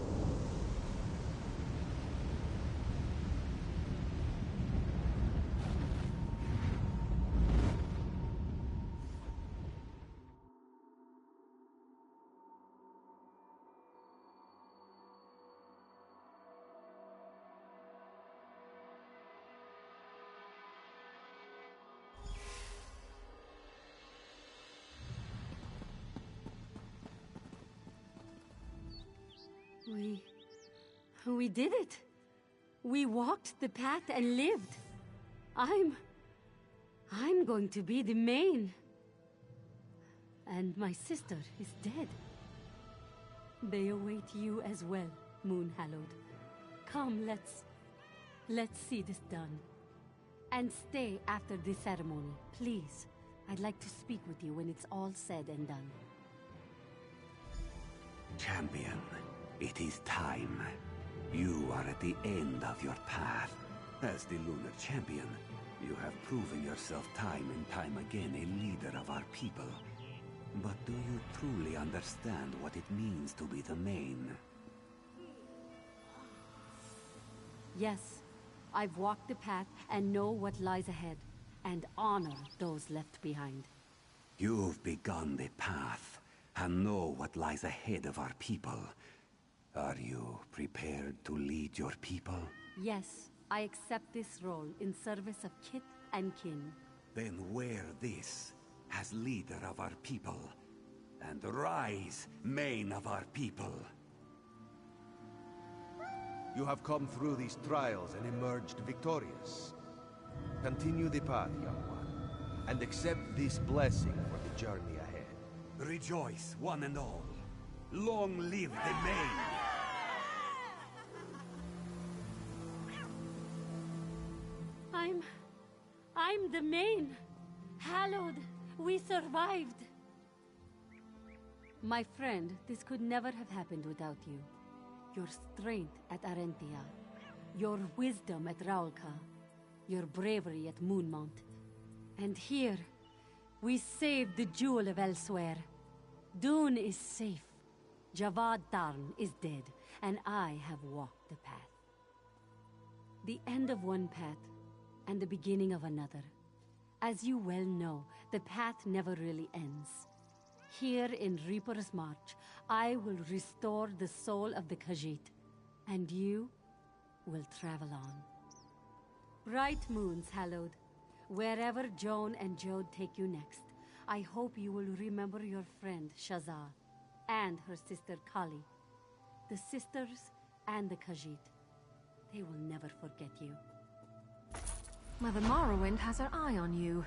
We did it. We walked the path and lived. I'm going to be the main. And my sister is dead. They await you as well, Moon Hallowed. Come, let's see this done. And stay after the ceremony, please. I'd like to speak with you when it's all said and done. Champion, it is time. You are at the end of your path. As the Lunar Champion, you have proven yourself time and time again a leader of our people. But do you truly understand what it means to be the main? Yes, I've walked the path and know what lies ahead, and honor those left behind. You've begun the path, and know what lies ahead of our people. Are you prepared to lead your people? Yes, I accept this role in service of kith and kin. Then wear this as leader of our people, and rise, main of our people. You have come through these trials and emerged victorious. Continue the path, young one, and accept this blessing for the journey ahead. Rejoice, one and all. Long live the main! I'm the main. Hallowed, we survived. My friend, this could never have happened without you. Your strength at Arentia, your wisdom at Raulka, your bravery at Moonmount. And here, we saved the jewel of Elsewhere. Dune is safe. Javad Tarn is dead, and I have walked the path. The end of one path, and the beginning of another. As you well know, the path never really ends. Here in Reaper's March, I will restore the soul of the Khajiit, and you will travel on. Bright moons, Hallowed. Wherever Joan and Jode take you next, I hope you will remember your friend Shaza and her sister Kali, the sisters and the Khajiit. They will never forget you. Mother Morrowind has her eye on you.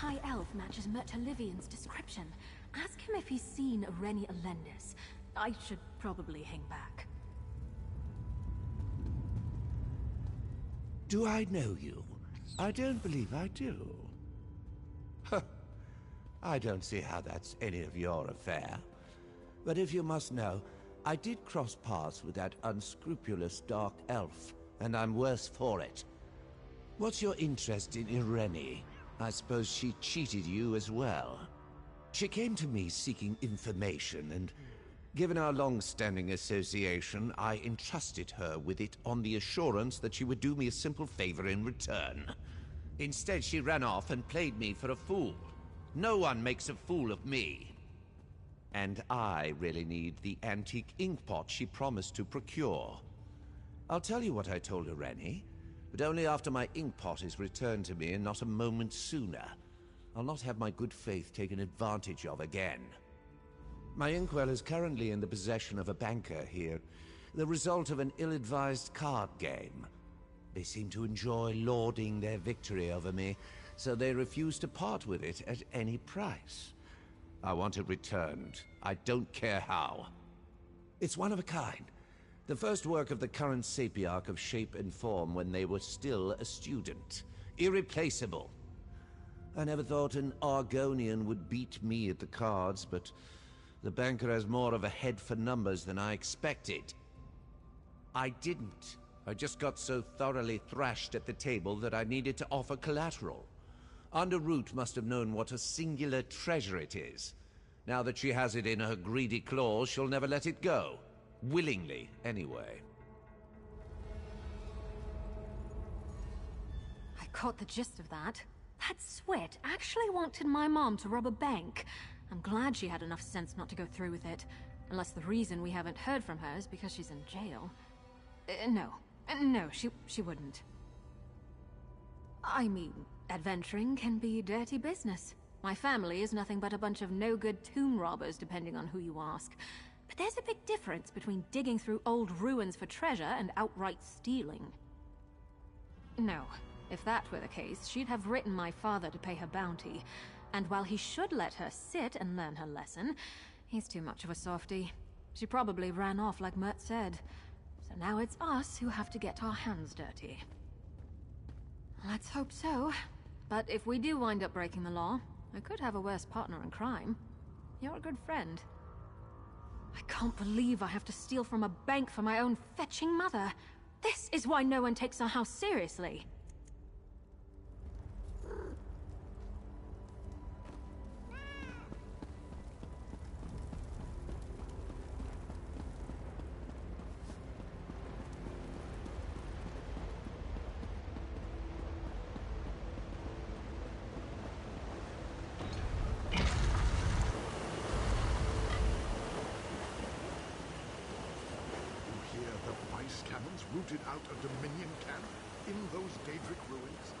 High Elf matches Mertalivian's description. Ask him if he's seen Rennie Alendis. I should probably hang back. Do I know you? I don't believe I do. Huh. I don't see how that's any of your affair. But if you must know, I did cross paths with that unscrupulous Dark Elf, and I'm worse for it. What's your interest in Irene? I suppose she cheated you as well. She came to me seeking information, and given our long-standing association, I entrusted her with it on the assurance that she would do me a simple favor in return. Instead, she ran off and played me for a fool. No one makes a fool of me. And I really need the antique inkpot she promised to procure. I'll tell you what I told Irene, but only after my inkpot is returned to me and not a moment sooner. I'll not have my good faith taken advantage of again. My inkwell is currently in the possession of a banker here, the result of an ill-advised card game. They seem to enjoy lauding their victory over me, so they refuse to part with it at any price. I want it returned. I don't care how. It's one of a kind. The first work of the current Sapiarch of Shape and Form when they were still a student. Irreplaceable. I never thought an Argonian would beat me at the cards, but the banker has more of a head for numbers than I expected. I didn't. I just got so thoroughly thrashed at the table that I needed to offer collateral. Underroot must have known what a singular treasure it is. Now that she has it in her greedy claws, she'll never let it go. Willingly, anyway. I caught the gist of that. That Sweat actually wanted my mom to rob a bank. I'm glad she had enough sense not to go through with it. Unless the reason we haven't heard from her is because she's in jail. No, she wouldn't. I mean, adventuring can be dirty business. My family is nothing but a bunch of no-good tomb robbers, depending on who you ask. But there's a big difference between digging through old ruins for treasure and outright stealing. No, if that were the case, she'd have written my father to pay her bounty. And while he should let her sit and learn her lesson, he's too much of a softie. She probably ran off like Mert said. So now it's us who have to get our hands dirty. Let's hope so. But if we do wind up breaking the law, I could have a worse partner in crime. You're a good friend. I can't believe I have to steal from a bank for my own fetching mother. This is why no one takes our house seriously. Rooted out a Dominion camp in those Daedric ruins?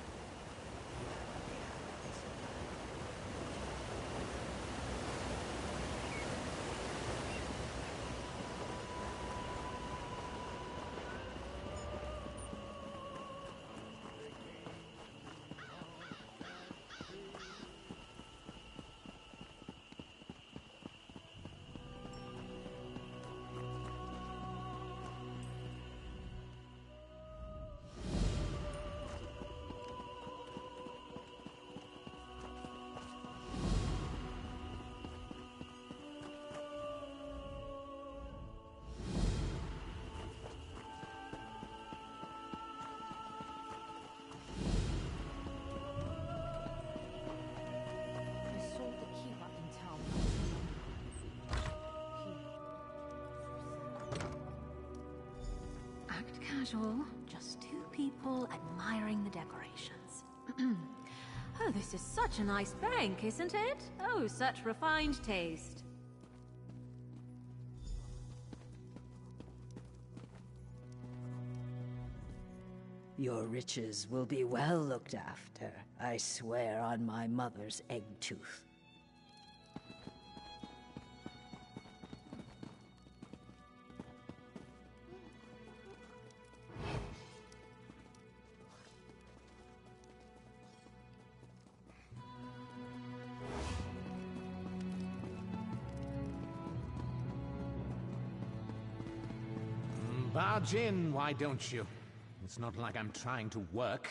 Casual, just two people admiring the decorations. Oh, this is such a nice bank, isn't it? Oh, such refined taste. Your riches will be well looked after, I swear on my mother's egg tooth. Barge in, why don't you? It's not like I'm trying to work.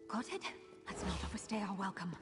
Got it? Let's not overstay our welcome.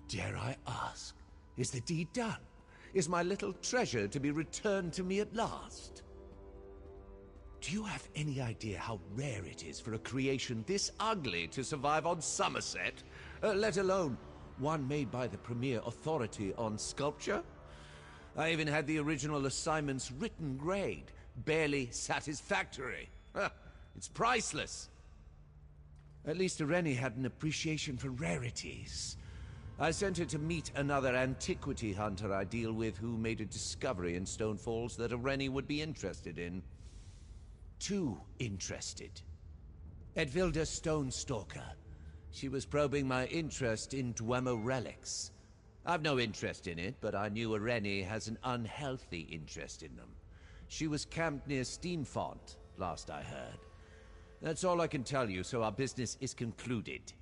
Dare I ask, is the deed done? Is my little treasure to be returned to me at last? Do you have any idea how rare it is for a creation this ugly to survive on Somerset? Let alone one made by the premier authority on sculpture? I even had the original assignment's written grade. Barely satisfactory. It's priceless. At least Irene had an appreciation for rarities. I sent her to meet another antiquity hunter I deal with who made a discovery in Stone Falls that Irene would be interested in. Too interested. Edwilda Stonestalker. She was probing my interest in Dwemer relics. I've no interest in it, but I knew Irene has an unhealthy interest in them. She was camped near Steamfont, last I heard. That's all I can tell you, so our business is concluded.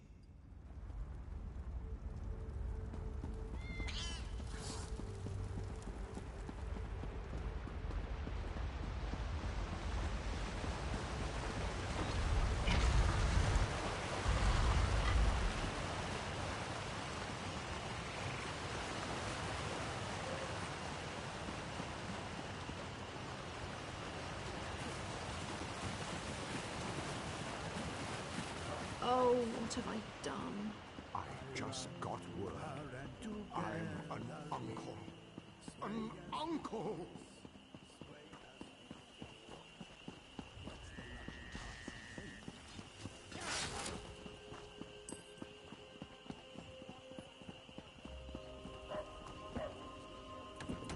Oh, what have I done? I just got word. I'm an uncle. An uncle!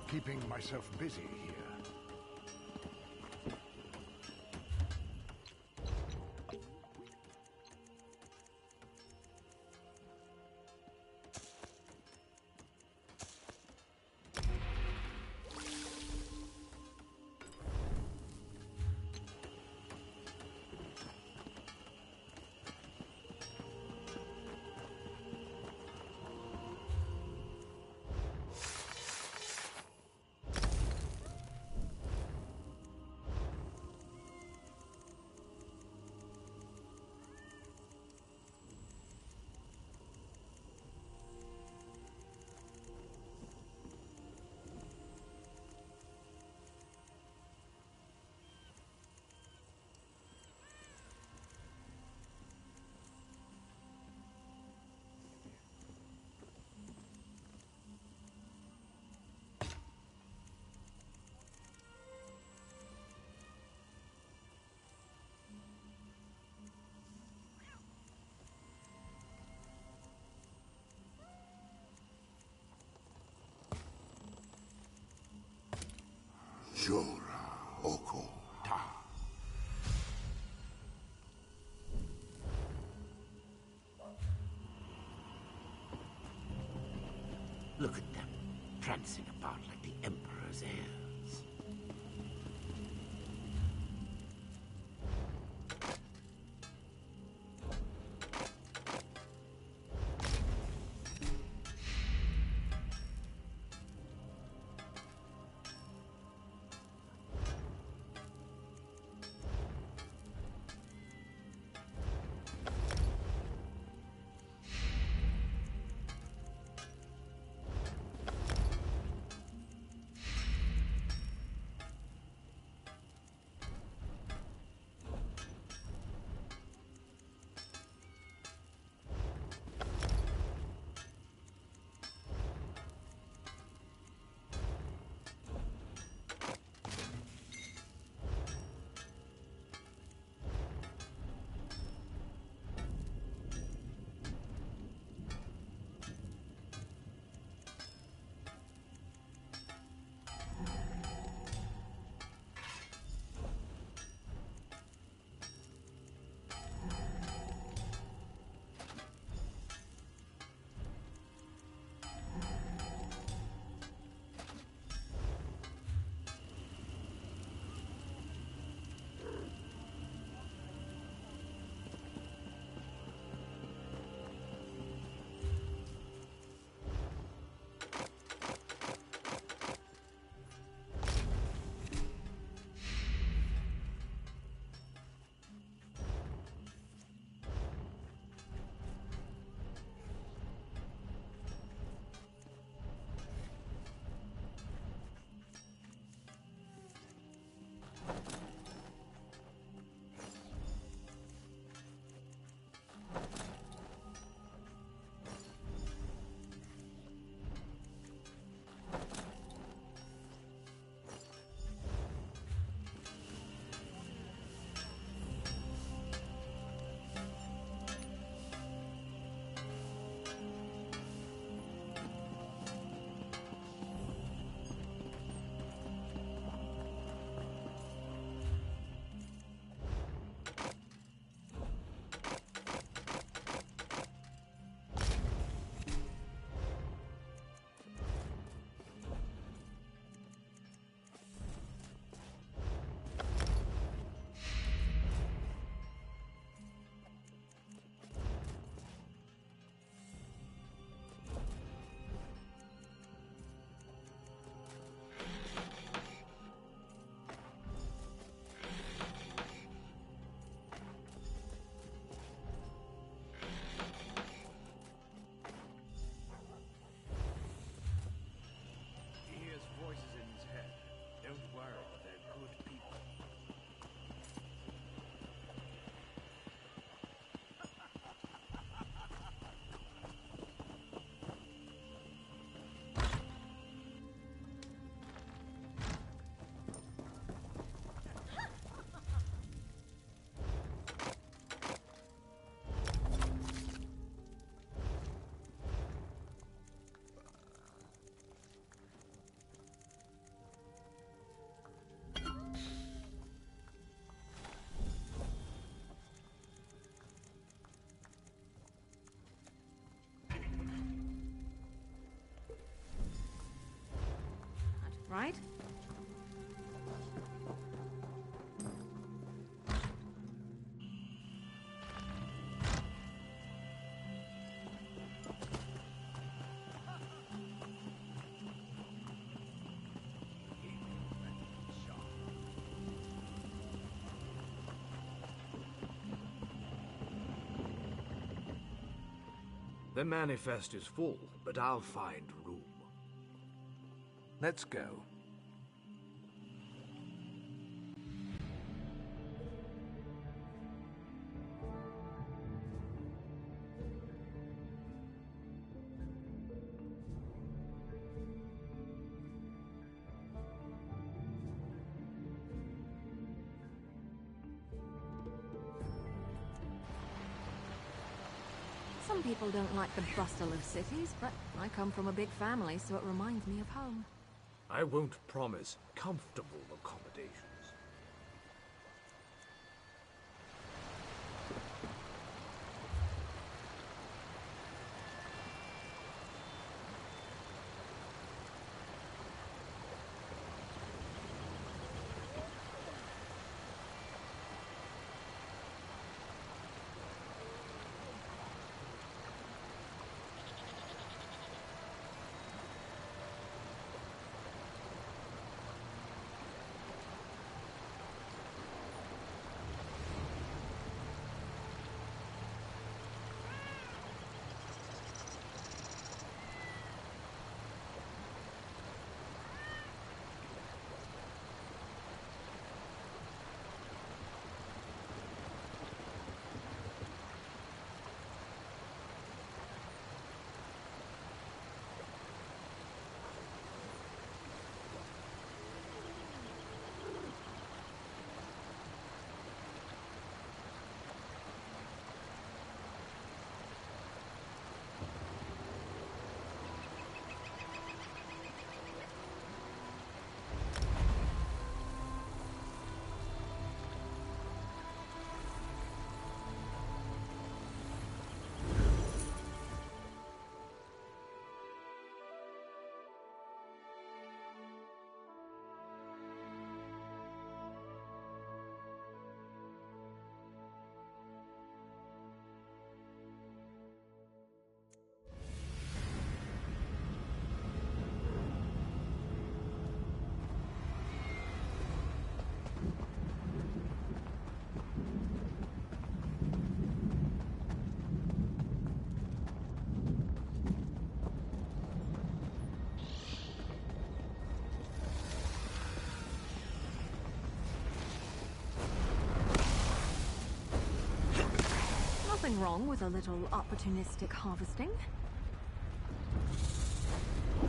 Keeping myself busy here. Jora Oko Ta. Look at them, prancing about like the Emperor's heirs. The manifest is full, but I'll find room. Let's go. Some people don't like the bustle of cities, but I come from a big family, so it reminds me of home. I won't promise comfortable accommodations. Nothing wrong with a little opportunistic harvesting.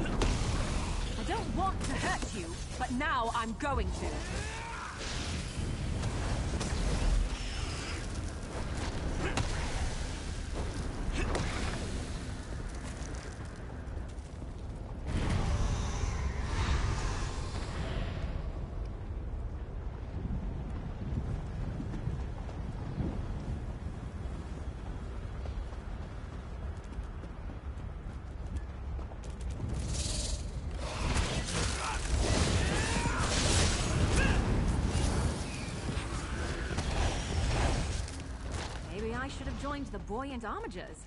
I don't want to hurt you, but now I'm going to. I should have joined the buoyant armigers.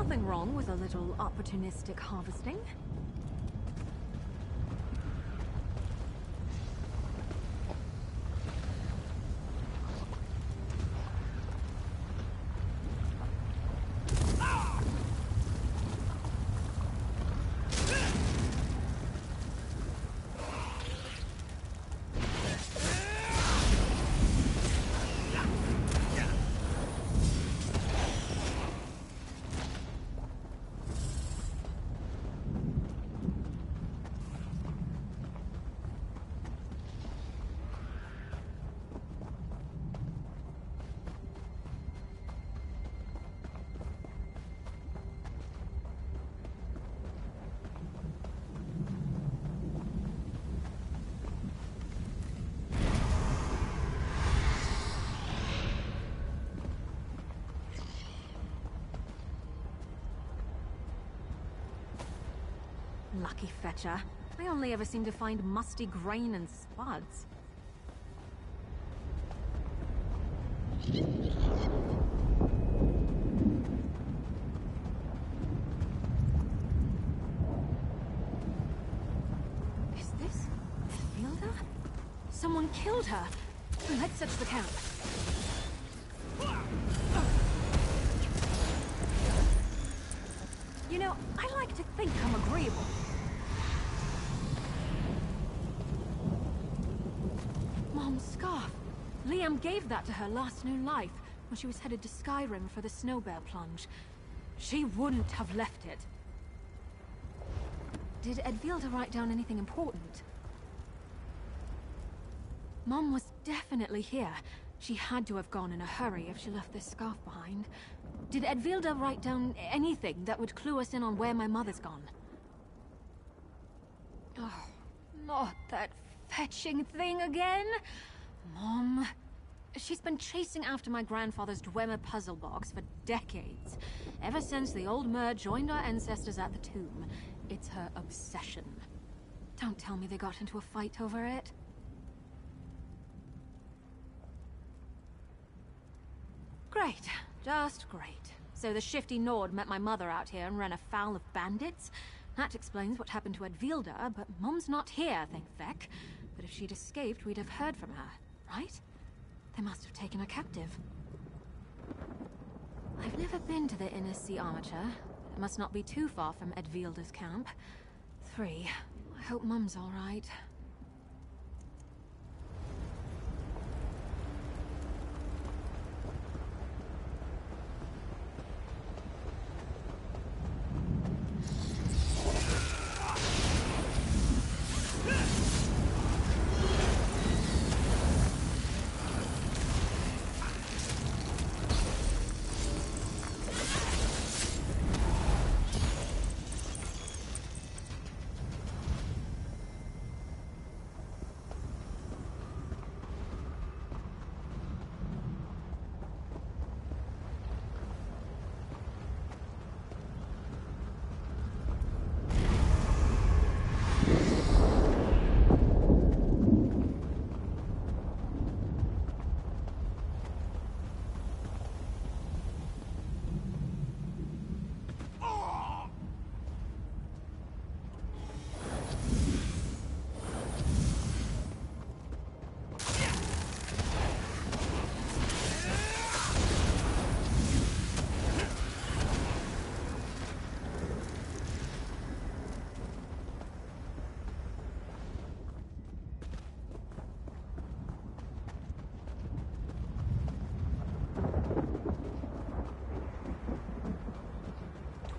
nothing wrong with a little opportunistic harvesting. Lucky fetcher. I only ever seem to find musty grain and spuds. Is this Edwilda? Someone killed her. Let's search the camp. You know, I like to think I'm agreeable. Mom's scarf. Liam gave that to her last new life, when she was headed to Skyrim for the Snow Bear plunge. She wouldn't have left it. Did Edwilda write down anything important? Mom was definitely here. She had to have gone in a hurry if she left this scarf behind. Did Edwilda write down anything that would clue us in on where my mother's gone? Oh, not that fetching thing again! Mom... She's been chasing after my grandfather's Dwemer puzzle box for decades. Ever since the old Mer joined our ancestors at the tomb. It's her obsession. Don't tell me they got into a fight over it. Great. Just great. So the shifty Nord met my mother out here and ran afoul of bandits? That explains what happened to Edwilda, but Mom's not here, thank feck. But if she'd escaped, we'd have heard from her, right? They must have taken her captive. I've never been to the Inner Sea Armature. It must not be too far from Edwilda's camp. 3. I hope Mum's all right.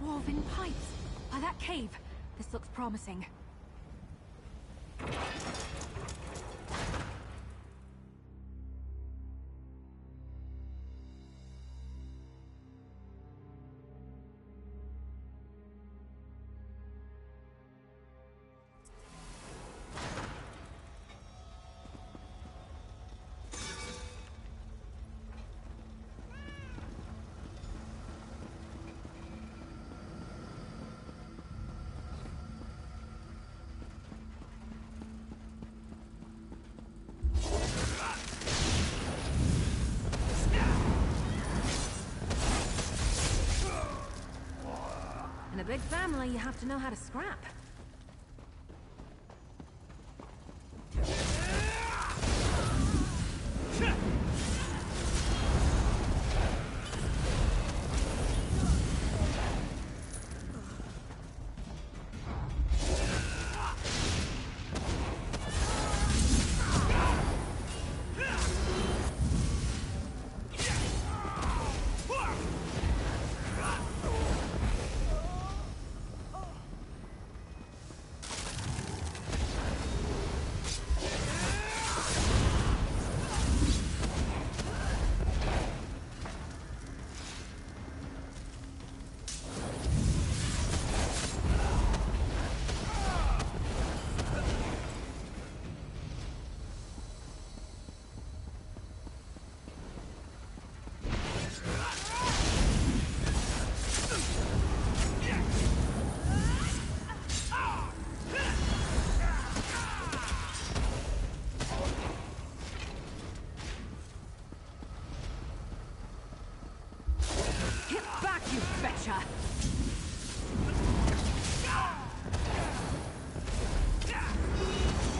Dwarven pipes! By that cave! This looks promising. In a big family, you have to know how to scrap.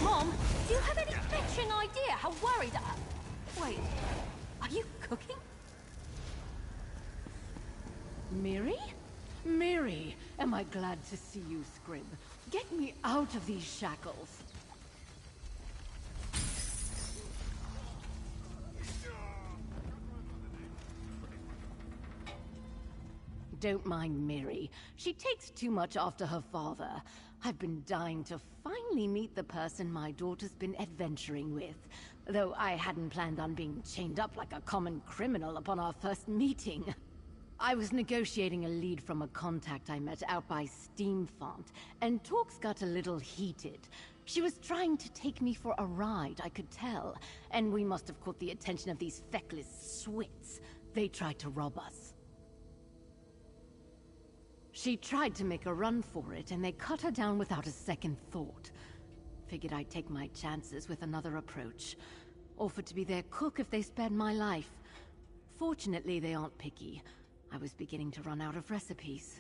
Mom, do you have any fetching idea how worried Wait, are you cooking? Miri? Miri, am I glad to see you, Scrib. Get me out of these shackles. Don't mind Miri. She takes too much after her father. I've been dying to finally meet the person my daughter's been adventuring with. Though I hadn't planned on being chained up like a common criminal upon our first meeting. I was negotiating a lead from a contact I met out by Steamfont, and talks got a little heated. She was trying to take me for a ride, I could tell, and we must have caught the attention of these feckless swits. They tried to rob us. She tried to make a run for it, and they cut her down without a second thought. Figured I'd take my chances with another approach. Offered to be their cook if they spared my life. Fortunately, they aren't picky. I was beginning to run out of recipes.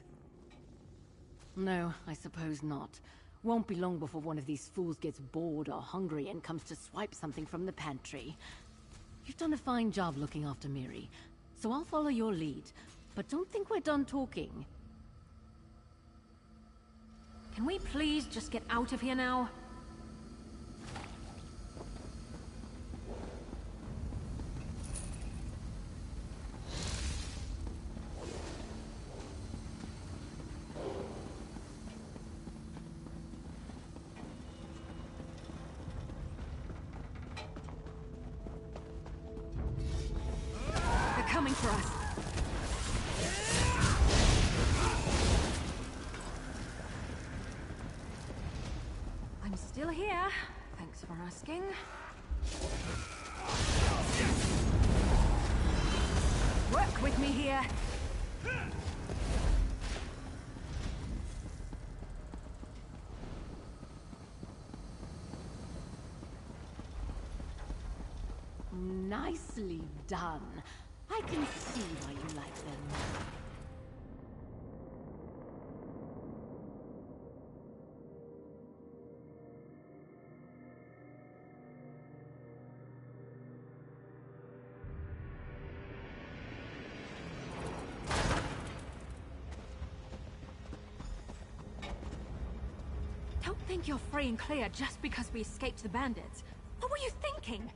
No, I suppose not. Won't be long before one of these fools gets bored or hungry and comes to swipe something from the pantry. You've done a fine job looking after Miri, so I'll follow your lead. But don't think we're done talking. Can we please just get out of here now? They're coming for us. Still here. Thanks for asking. Work with me here. Nicely done. I can see why you like them. Don't think you're free and clear just because we escaped the bandits. What were you thinking?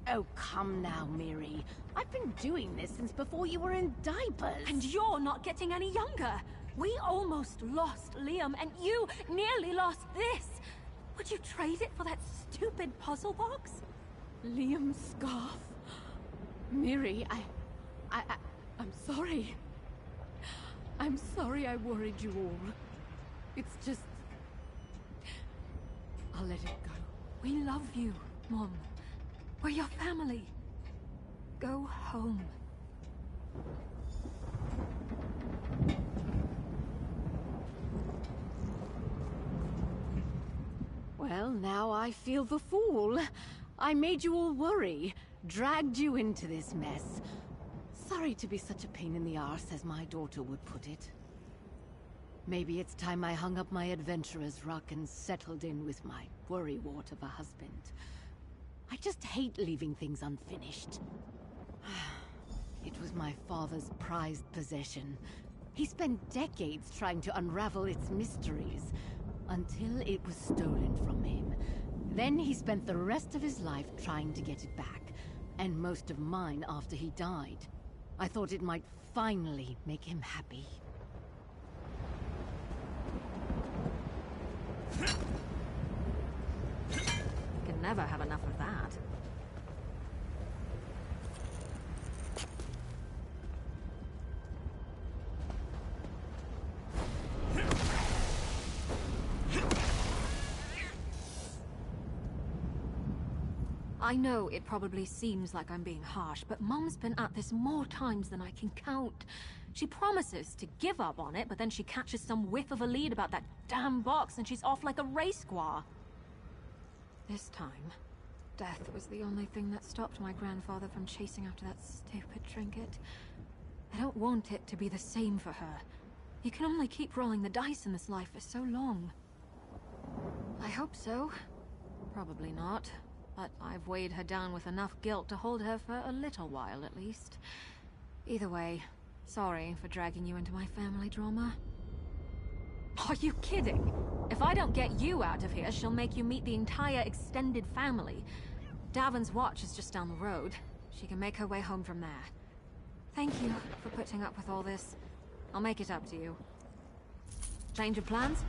Oh, come now, Miri. I've been doing this since before you were in diapers. And you're not getting any younger. We almost lost Liam, and you nearly lost this. Would you trade it for that stupid puzzle box? Liam's scarf. Miri, I'm sorry. I'm sorry I worried you all. It's just... I'll let it go. We love you, Mom. We're your family. Go home. Well, now I feel the fool. I made you all worry, dragged you into this mess. Sorry to be such a pain in the arse, as my daughter would put it. Maybe it's time I hung up my adventurer's ruck and settled in with my worrywart of a husband. I just hate leaving things unfinished. It was my father's prized possession. He spent decades trying to unravel its mysteries, until it was stolen from him. Then he spent the rest of his life trying to get it back, and most of mine after he died. I thought it might finally make him happy. Can never have enough of that. I know it probably seems like I'm being harsh, but Mum's been at this more times than I can count. She promises to give up on it, but then she catches some whiff of a lead about that damn box and she's off like a race squaw. This time, death was the only thing that stopped my grandfather from chasing after that stupid trinket. I don't want it to be the same for her. You can only keep rolling the dice in this life for so long. I hope so. Probably not. But I've weighed her down with enough guilt to hold her for a little while, at least. Either way, sorry for dragging you into my family drama. Are you kidding? If I don't get you out of here, she'll make you meet the entire extended family. Davon's watch is just down the road. She can make her way home from there. Thank you for putting up with all this. I'll make it up to you. Change of plans?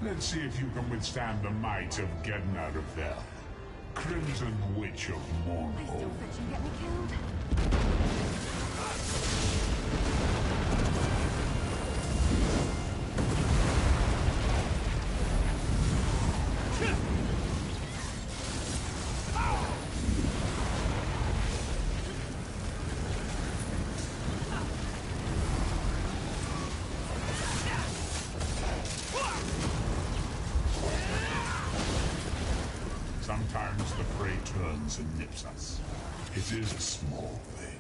Let's see if you can withstand the might of Gedna of there. Crimson Witch of Mournhold. Fetching get me killed. Sometimes the prey turns and nips us. It is a small thing.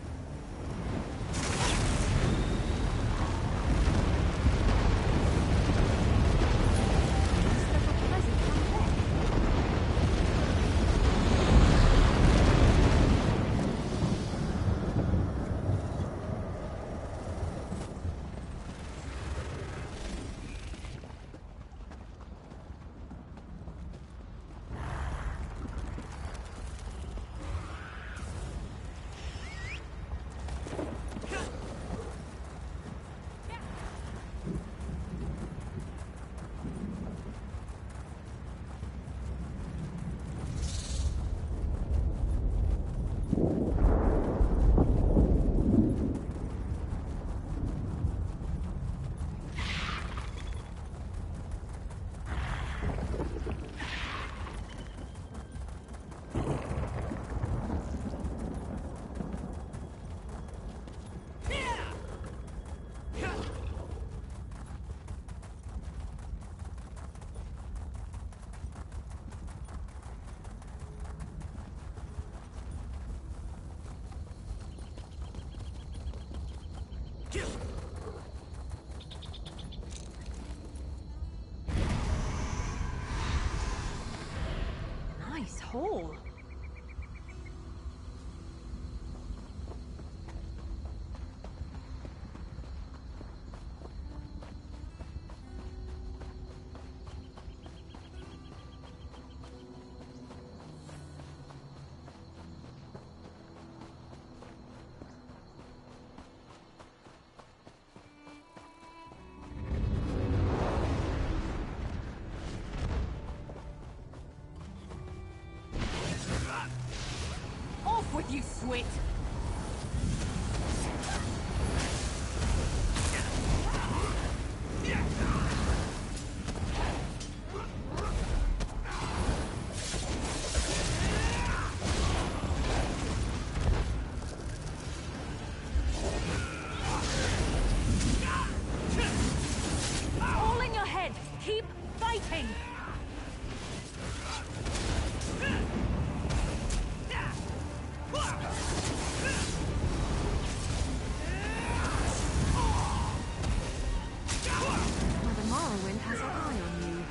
Nice hole. Off with you, Swit! All in your head. Keep fighting. Mother Morrowind has her eye on you.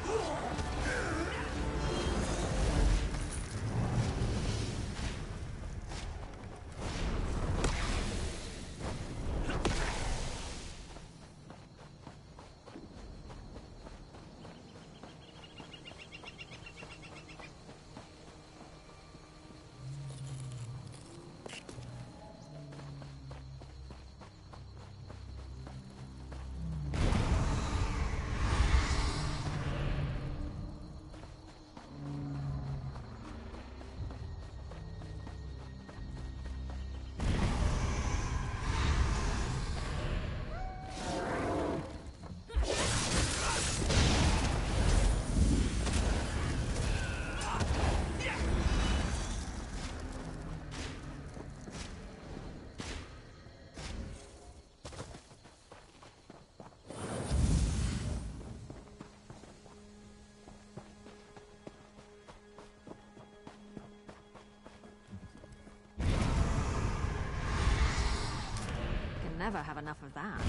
Can never have enough of that.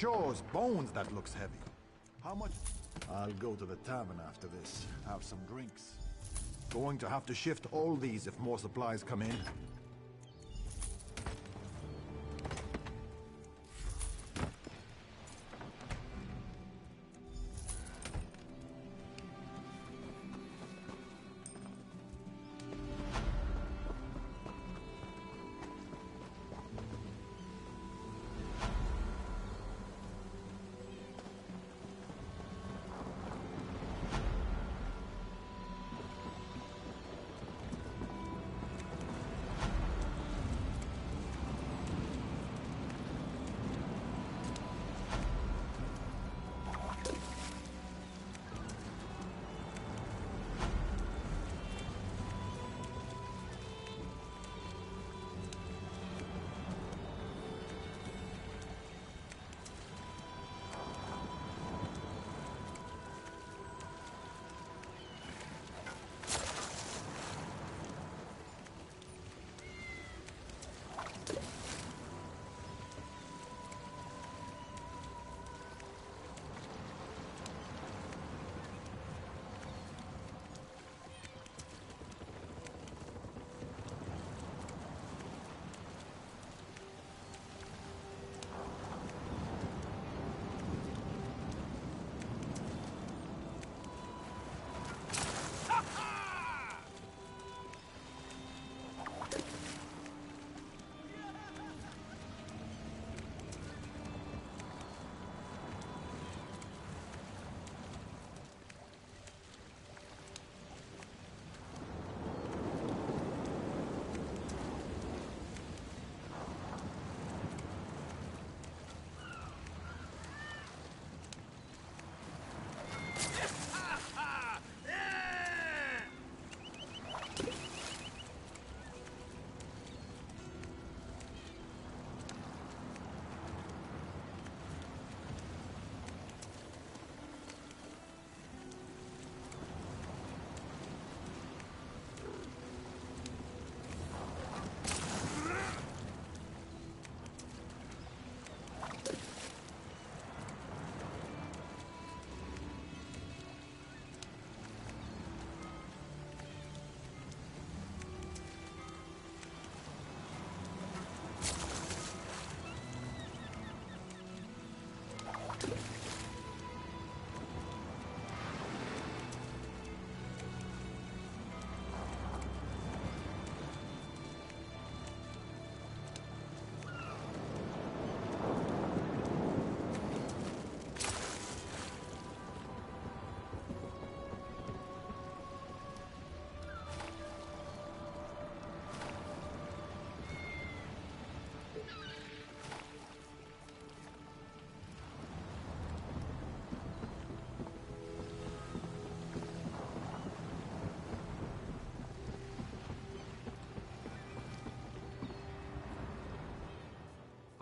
Shore's bones that looks heavy. How much? I'll go to the tavern after this, have some drinks. Going to have to shift all these if more supplies come in.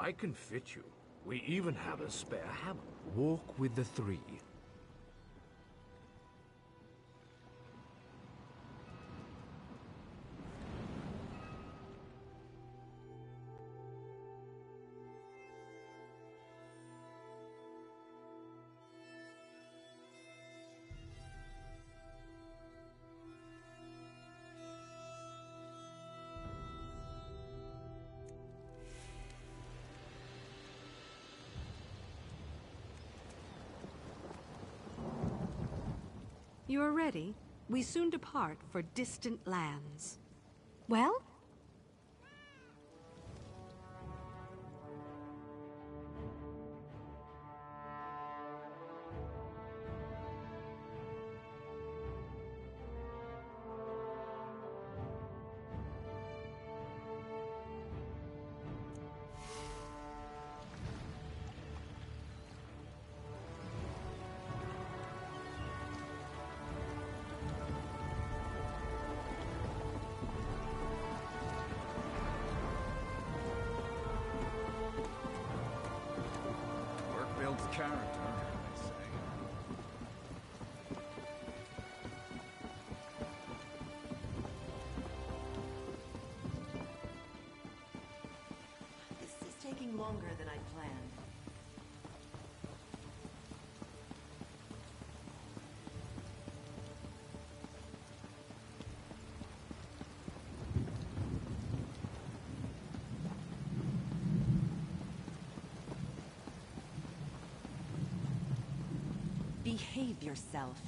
I can fit you. We even have a spare hammer. Walk with the three. You are ready? We soon depart for distant lands. Well? Behave yourself.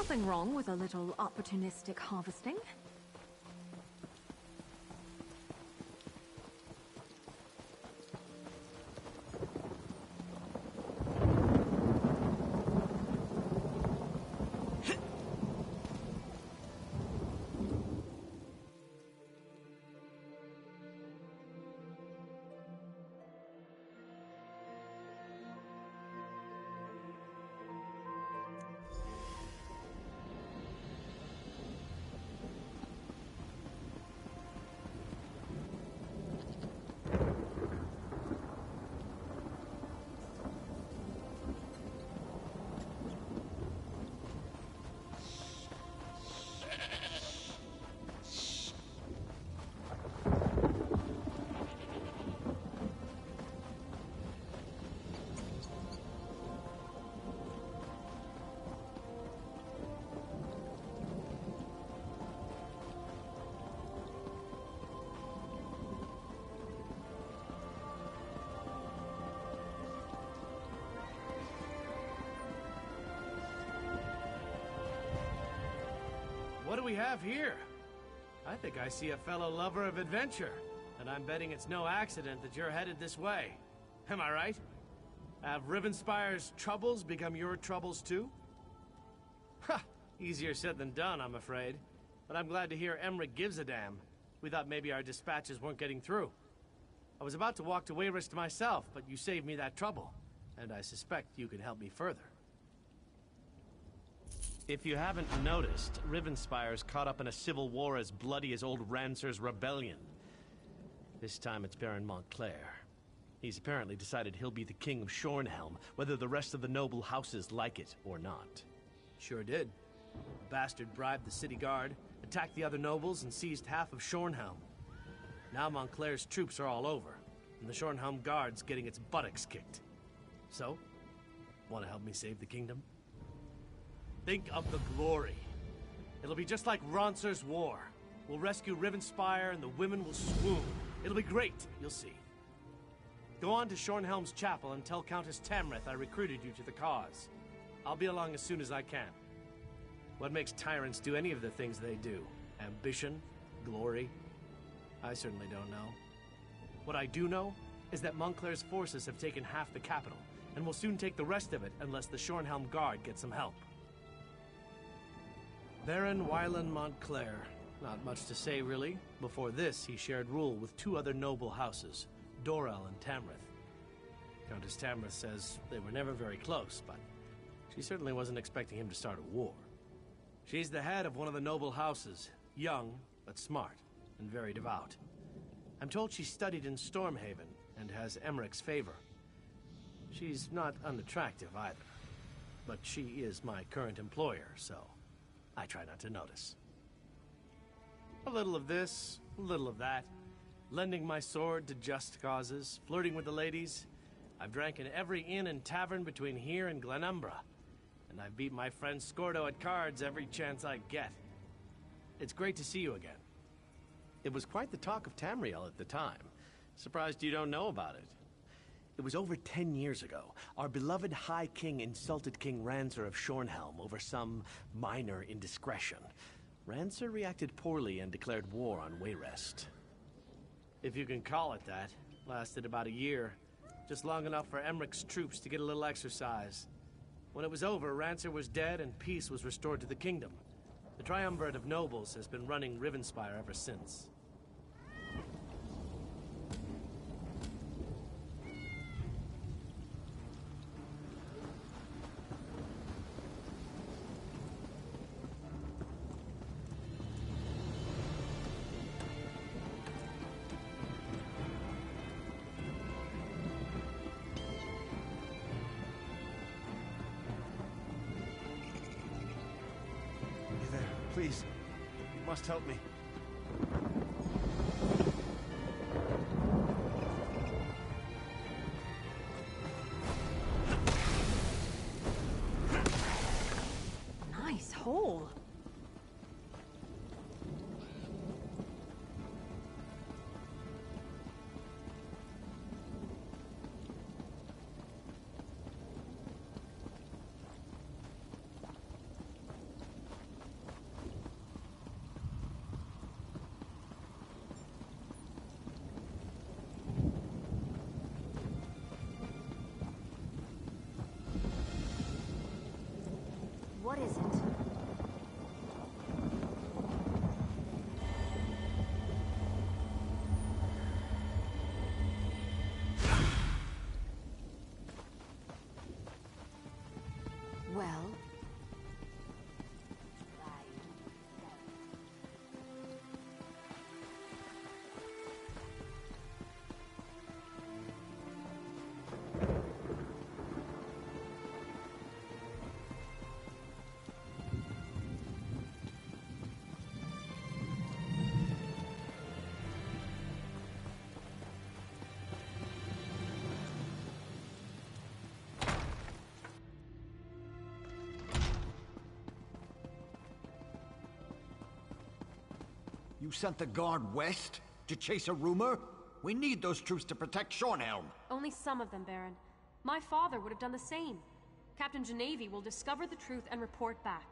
Nothing wrong with a little opportunistic harvesting. What do we have here? I think I see a fellow lover of adventure, and I'm betting it's no accident that you're headed this way. Am I right? Have Rivenspire's troubles become your troubles too? Ha! Easier said than done, I'm afraid. But I'm glad to hear Emmerich gives a damn. We thought maybe our dispatches weren't getting through. I was about to walk to Wayrest myself, but you saved me that trouble. And I suspect you can help me further. If you haven't noticed, Rivenspire's caught up in a civil war as bloody as old Rancer's rebellion. This time it's Baron Montclair. He's apparently decided he'll be the king of Shornhelm, whether the rest of the noble houses like it or not. Sure did. The bastard bribed the city guard, attacked the other nobles, and seized half of Shornhelm. Now Montclair's troops are all over. and the Shornhelm Guard's getting its buttocks kicked. So, want to help me save the kingdom? Think of the glory. It'll be just like Ronser's War. We'll rescue Rivenspire and the women will swoon. It'll be great, you'll see. Go on to Shornhelm's chapel and tell Countess Tamrith I recruited you to the cause. I'll be along as soon as I can. What makes tyrants do any of the things they do? Ambition? Glory? I certainly don't know. What I do know is that Montclair's forces have taken half the capital, and will soon take the rest of it unless the Shornhelm Guard gets some help. Baron Wylan Montclair. Not much to say, really. Before this, he shared rule with two other noble houses, Dorel and Tamrith. Countess Tamrith says they were never very close, but she certainly wasn't expecting him to start a war. She's the head of one of the noble houses, young, but smart, and very devout. I'm told she studied in Stormhaven, and has Emmerich's favor. She's not unattractive either, but she is my current employer, so I try not to notice. A little of this, a little of that. Lending my sword to just causes, flirting with the ladies. I've drank in every inn and tavern between here and Glenumbra. And I've beat my friend Scordo at cards every chance I get. It's great to see you again. It was quite the talk of Tamriel at the time. Surprised you don't know about it. It was over 10 years ago. Our beloved High King insulted King Ranser of Shornhelm over some minor indiscretion. Ranser reacted poorly and declared war on Wayrest. If you can call it that. Lasted about a year. Just long enough for Emmerich's troops to get a little exercise. When it was over, Ranser was dead and peace was restored to the kingdom. The Triumvirate of Nobles has been running Rivenspire ever since. Please, you must help me. Nice hole. What is it? Well? You sent the guard west to chase a rumor? We need those troops to protect Shornhelm. Only some of them, Baron. My father would have done the same. Captain Genevi will discover the truth and report back.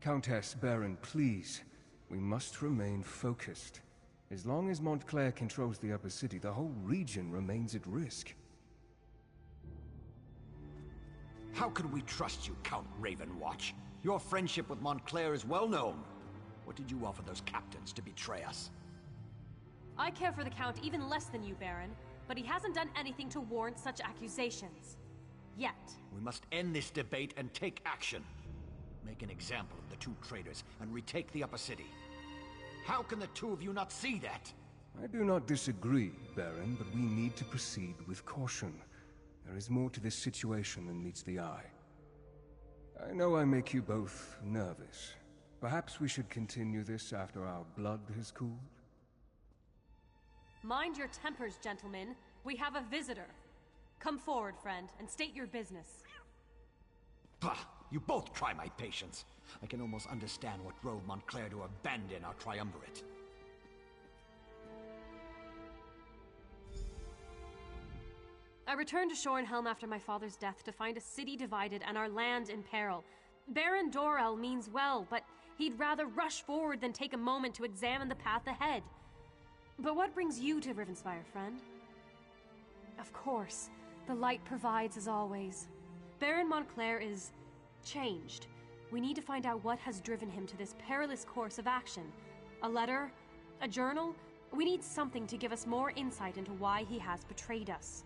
Countess, Baron, please. We must remain focused. As long as Montclair controls the upper city, the whole region remains at risk. How could we trust you, Count Ravenwatch? Your friendship with Montclair is well known. What did you offer those captains to betray us? I care for the Count even less than you, Baron, but he hasn't done anything to warrant such accusations. Yet. We must end this debate and take action. Make an example of the two traitors and retake the upper city. How can the two of you not see that? I do not disagree, Baron, but we need to proceed with caution. There is more to this situation than meets the eye. I know I make you both nervous. Perhaps we should continue this after our blood has cooled? Mind your tempers, gentlemen. We have a visitor. Come forward, friend, and state your business. Bah! You both try my patience. I can almost understand what drove Montclair to abandon our triumvirate. I returned to Shornhelm after my father's death to find a city divided and our land in peril. Baron Dorell means well, but he'd rather rush forward than take a moment to examine the path ahead. But what brings you to Rivenspire, friend? Of course, the light provides as always. Baron Montclair is changed. We need to find out what has driven him to this perilous course of action. A letter? A journal? We need something to give us more insight into why he has betrayed us.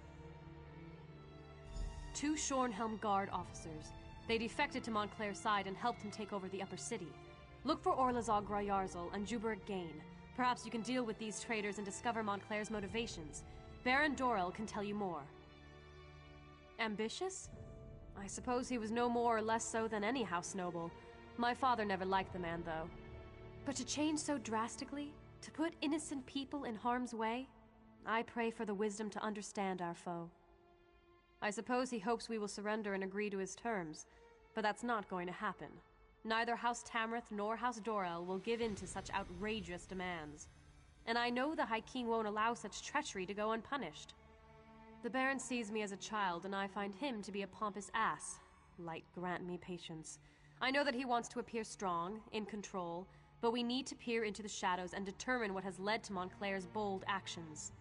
2 Shornhelm Guard officers. They defected to Montclair's side and helped him take over the upper city. Look for Orlazog Grayarzal and Juberik Gain. Perhaps you can deal with these traitors and discover Montclair's motivations. Baron Dorell can tell you more. Ambitious? I suppose he was no more or less so than any house noble. My father never liked the man, though. But to change so drastically? To put innocent people in harm's way? I pray for the wisdom to understand our foe. I suppose he hopes we will surrender and agree to his terms, but that's not going to happen. Neither House Tamrith nor House Dorell will give in to such outrageous demands. And I know the High King won't allow such treachery to go unpunished. The Baron sees me as a child, and I find him to be a pompous ass. Light grant me patience. I know that he wants to appear strong, in control, but we need to peer into the shadows and determine what has led to Montclair's bold actions.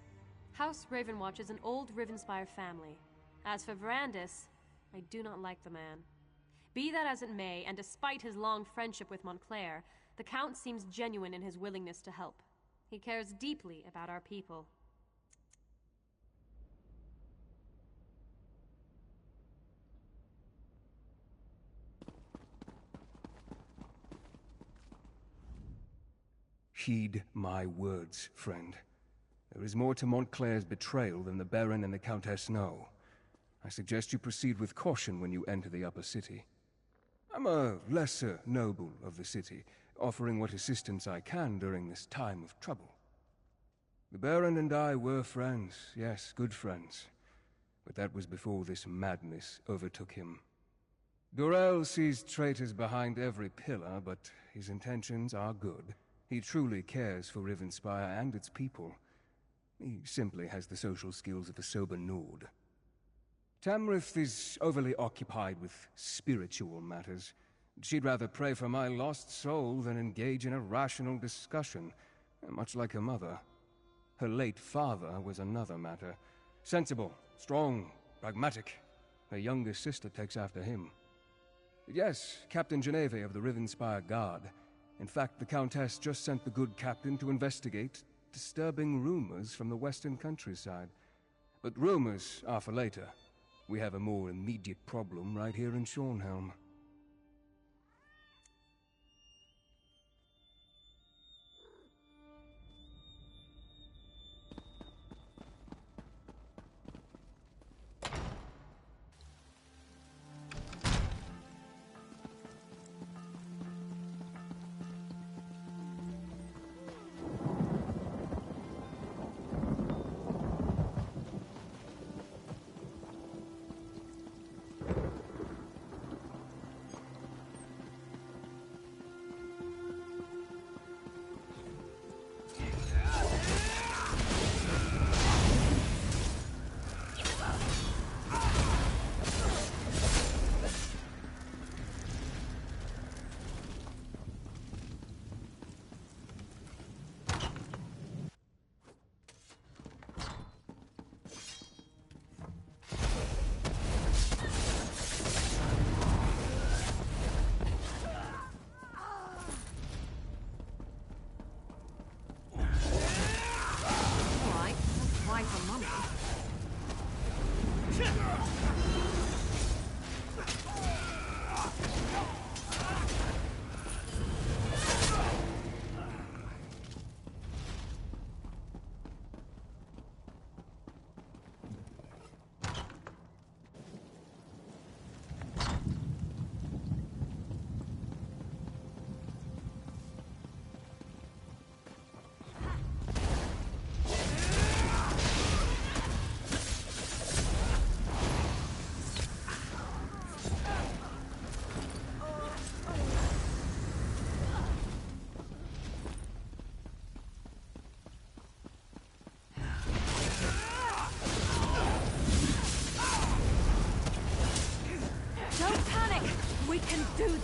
House Ravenwatch is an old Rivenspire family. As for Verandis, I do not like the man. Be that as it may, and despite his long friendship with Montclair, the Count seems genuine in his willingness to help. He cares deeply about our people. Heed my words, friend. There is more to Montclair's betrayal than the Baron and the Countess know. I suggest you proceed with caution when you enter the upper city. I'm a lesser noble of the city, offering what assistance I can during this time of trouble. The Baron and I were friends, yes, good friends. But that was before this madness overtook him. Dorell sees traitors behind every pillar, but his intentions are good. He truly cares for Rivenspire and its people. He simply has the social skills of a sober Nord. Tamrith is overly occupied with spiritual matters. She'd rather pray for my lost soul than engage in a rational discussion, much like her mother. Her late father was another matter. Sensible, strong, pragmatic. Her younger sister takes after him. Yes, Captain Geneve of the Rivenspire Guard. In fact, the Countess just sent the good captain to investigate disturbing rumors from the western countryside. But rumors are for later. We have a more immediate problem right here in Shornhelm.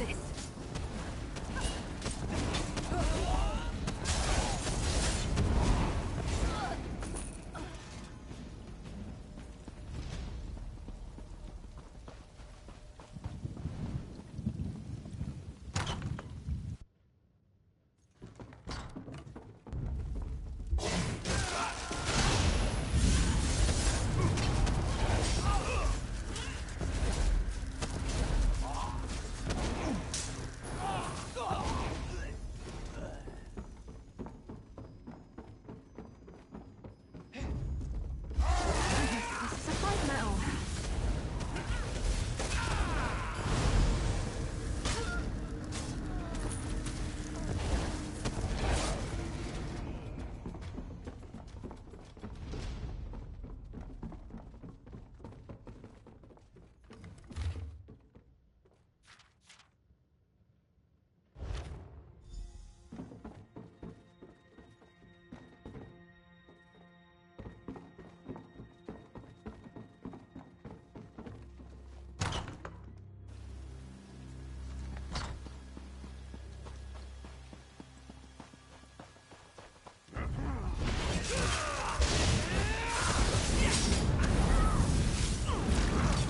this.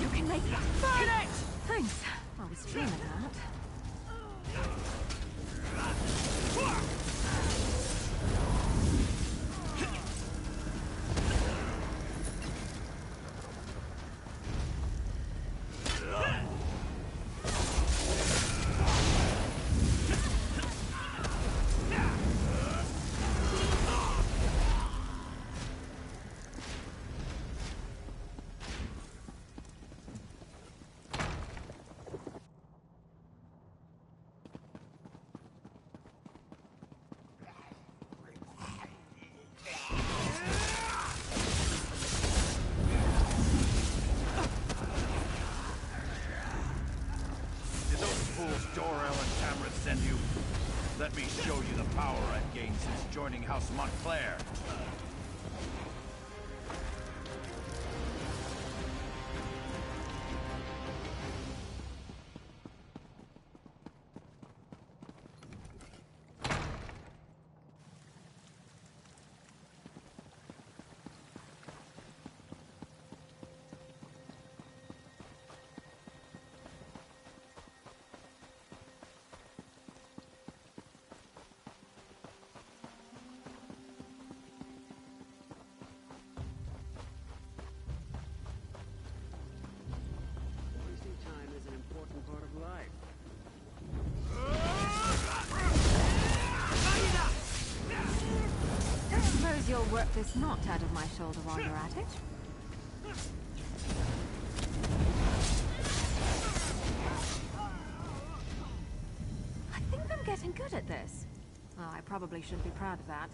You can make that. Connect! Thanks. I was feeling that. Dorel and Tamra send you? Let me show you the power I've gained since joining House Montclair. You'll work this knot out of my shoulder while you're at it. I think I'm getting good at this. Oh, I probably shouldn't be proud of that.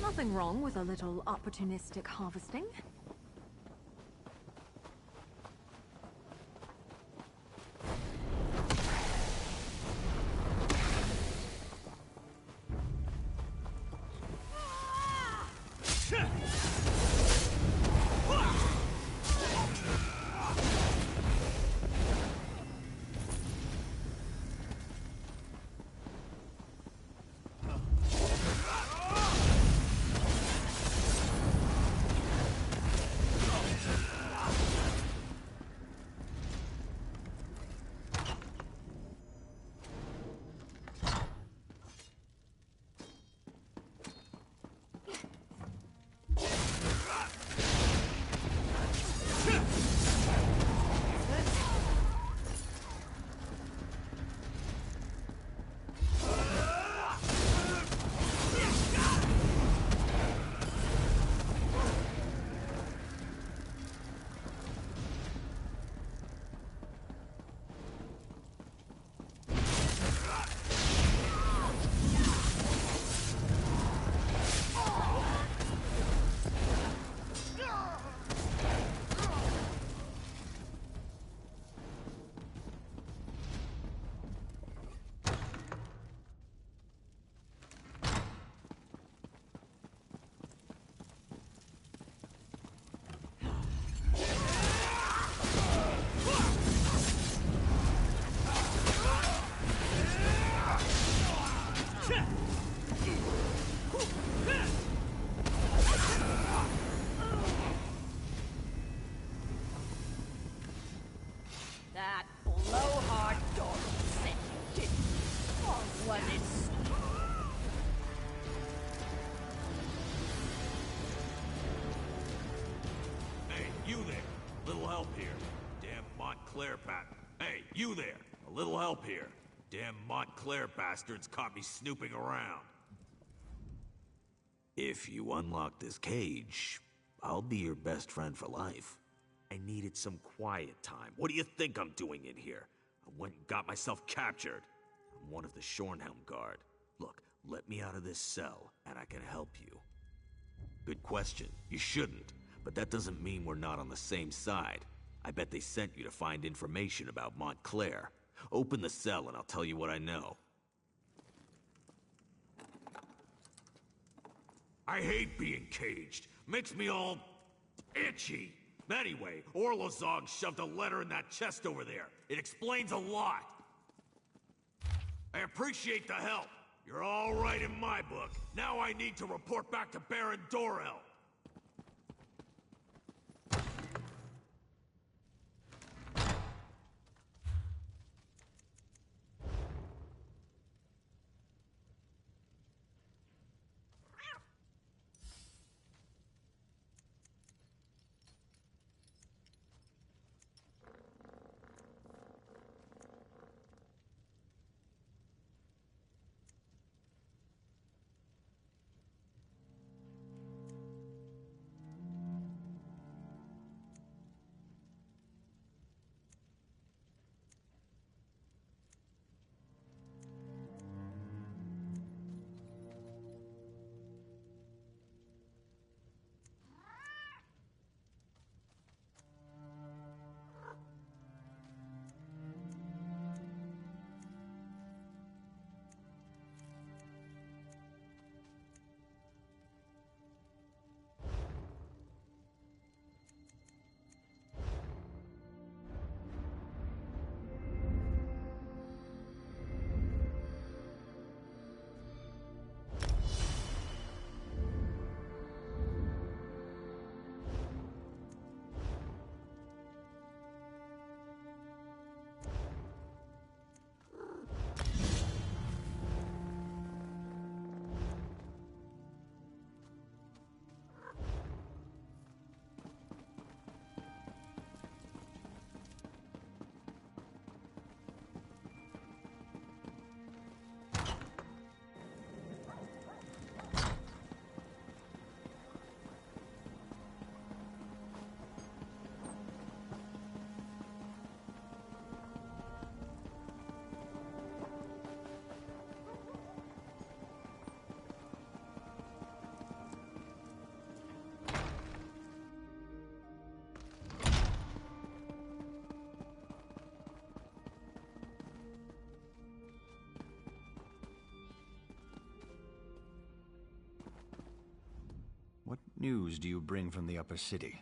Nothing wrong with a little opportunistic harvesting. help here. Damn Montclair Hey, you there! A little help here. Damn Montclair bastards caught me snooping around. If you unlock this cage, I'll be your best friend for life. I needed some quiet time. What do you think I'm doing in here? I went and got myself captured. I'm one of the Shornhelm Guard. Look, let me out of this cell, and I can help you. Good question. You shouldn't. But that doesn't mean we're not on the same side. I bet they sent you to find information about Montclair. Open the cell and I'll tell you what I know. I hate being caged. Makes me all itchy. Anyway, Orlozog shoved a letter in that chest over there. It explains a lot. I appreciate the help. You're all right in my book. Now I need to report back to Baron Dorel. What news do you bring from the upper city?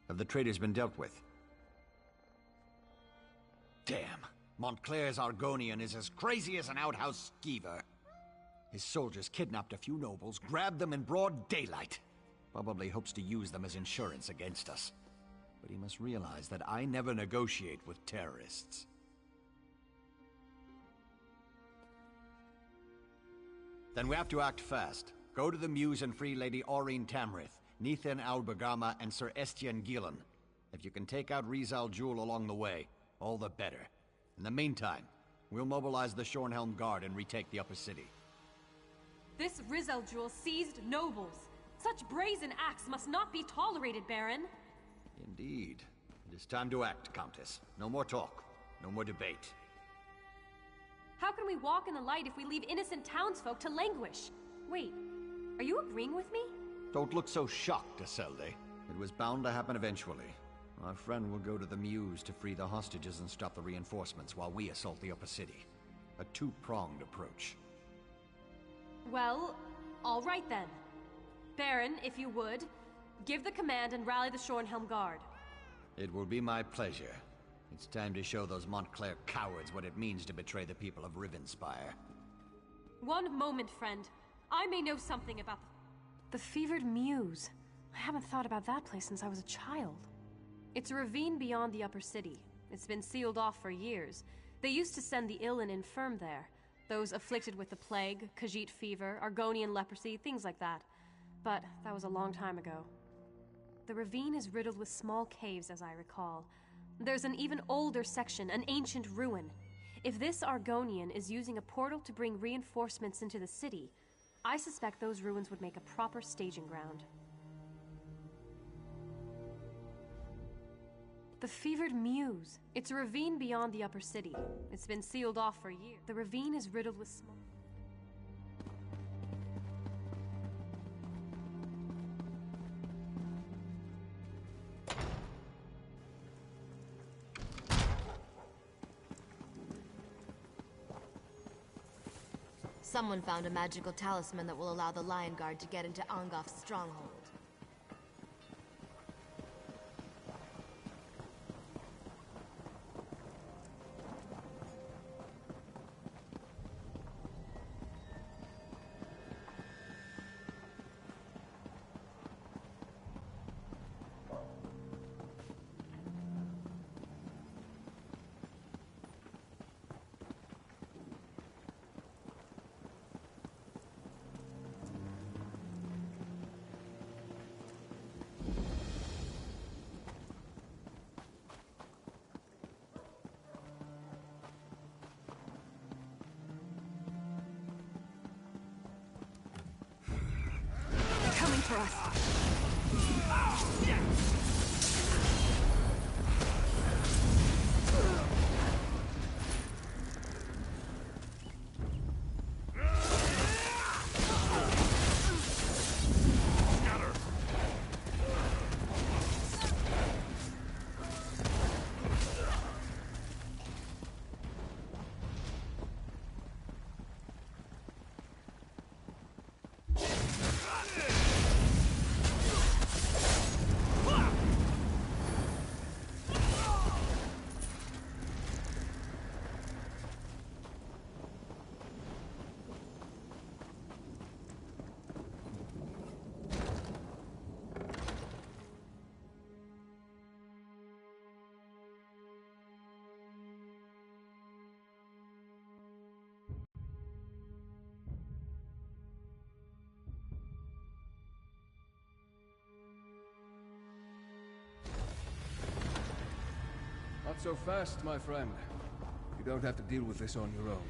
Have the traitors been dealt with? Damn! Montclair's Argonian is as crazy as an outhouse skeever. His soldiers kidnapped a few nobles, grabbed them in broad daylight. Probably hopes to use them as insurance against us. But he must realize that I never negotiate with terrorists. Then we have to act fast. Go to the Muse and free Lady Aurene Tamrith, Nethan Albergama, and Sir Estienne Gillen. If you can take out Rizal Jul along the way, all the better. In the meantime, we'll mobilize the Shornhelm Guard and retake the upper city. This Rizal Jul seized nobles. Such brazen acts must not be tolerated, Baron. Indeed. It is time to act, Countess. No more talk. No more debate. How can we walk in the light if we leave innocent townsfolk to languish? Wait, are you agreeing with me? Don't look so shocked, Isolde. It was bound to happen eventually. Our friend will go to the Muse to free the hostages and stop the reinforcements while we assault the upper city. A two-pronged approach. Well, all right then. Baron, if you would, give the command and rally the Shornhelm Guard. It will be my pleasure. It's time to show those Montclair cowards what it means to betray the people of Rivenspire. One moment, friend. I may know something about the Fevered Muse. I haven't thought about that place since I was a child. It's a ravine beyond the upper city. It's been sealed off for years. They used to send the ill and infirm there. Those afflicted with the plague, Khajiit fever, Argonian leprosy, things like that. But that was a long time ago. The ravine is riddled with small caves, as I recall. There's an even older section, an ancient ruin. If this Argonian is using a portal to bring reinforcements into the city, I suspect those ruins would make a proper staging ground. The Fevered Mews. It's a ravine beyond the upper city. It's been sealed off for years. The ravine is riddled with small... Someone found a magical talisman that will allow the Lion Guard to get into Angof's stronghold. Coming for us. Not so fast, my friend. You don't have to deal with this on your own.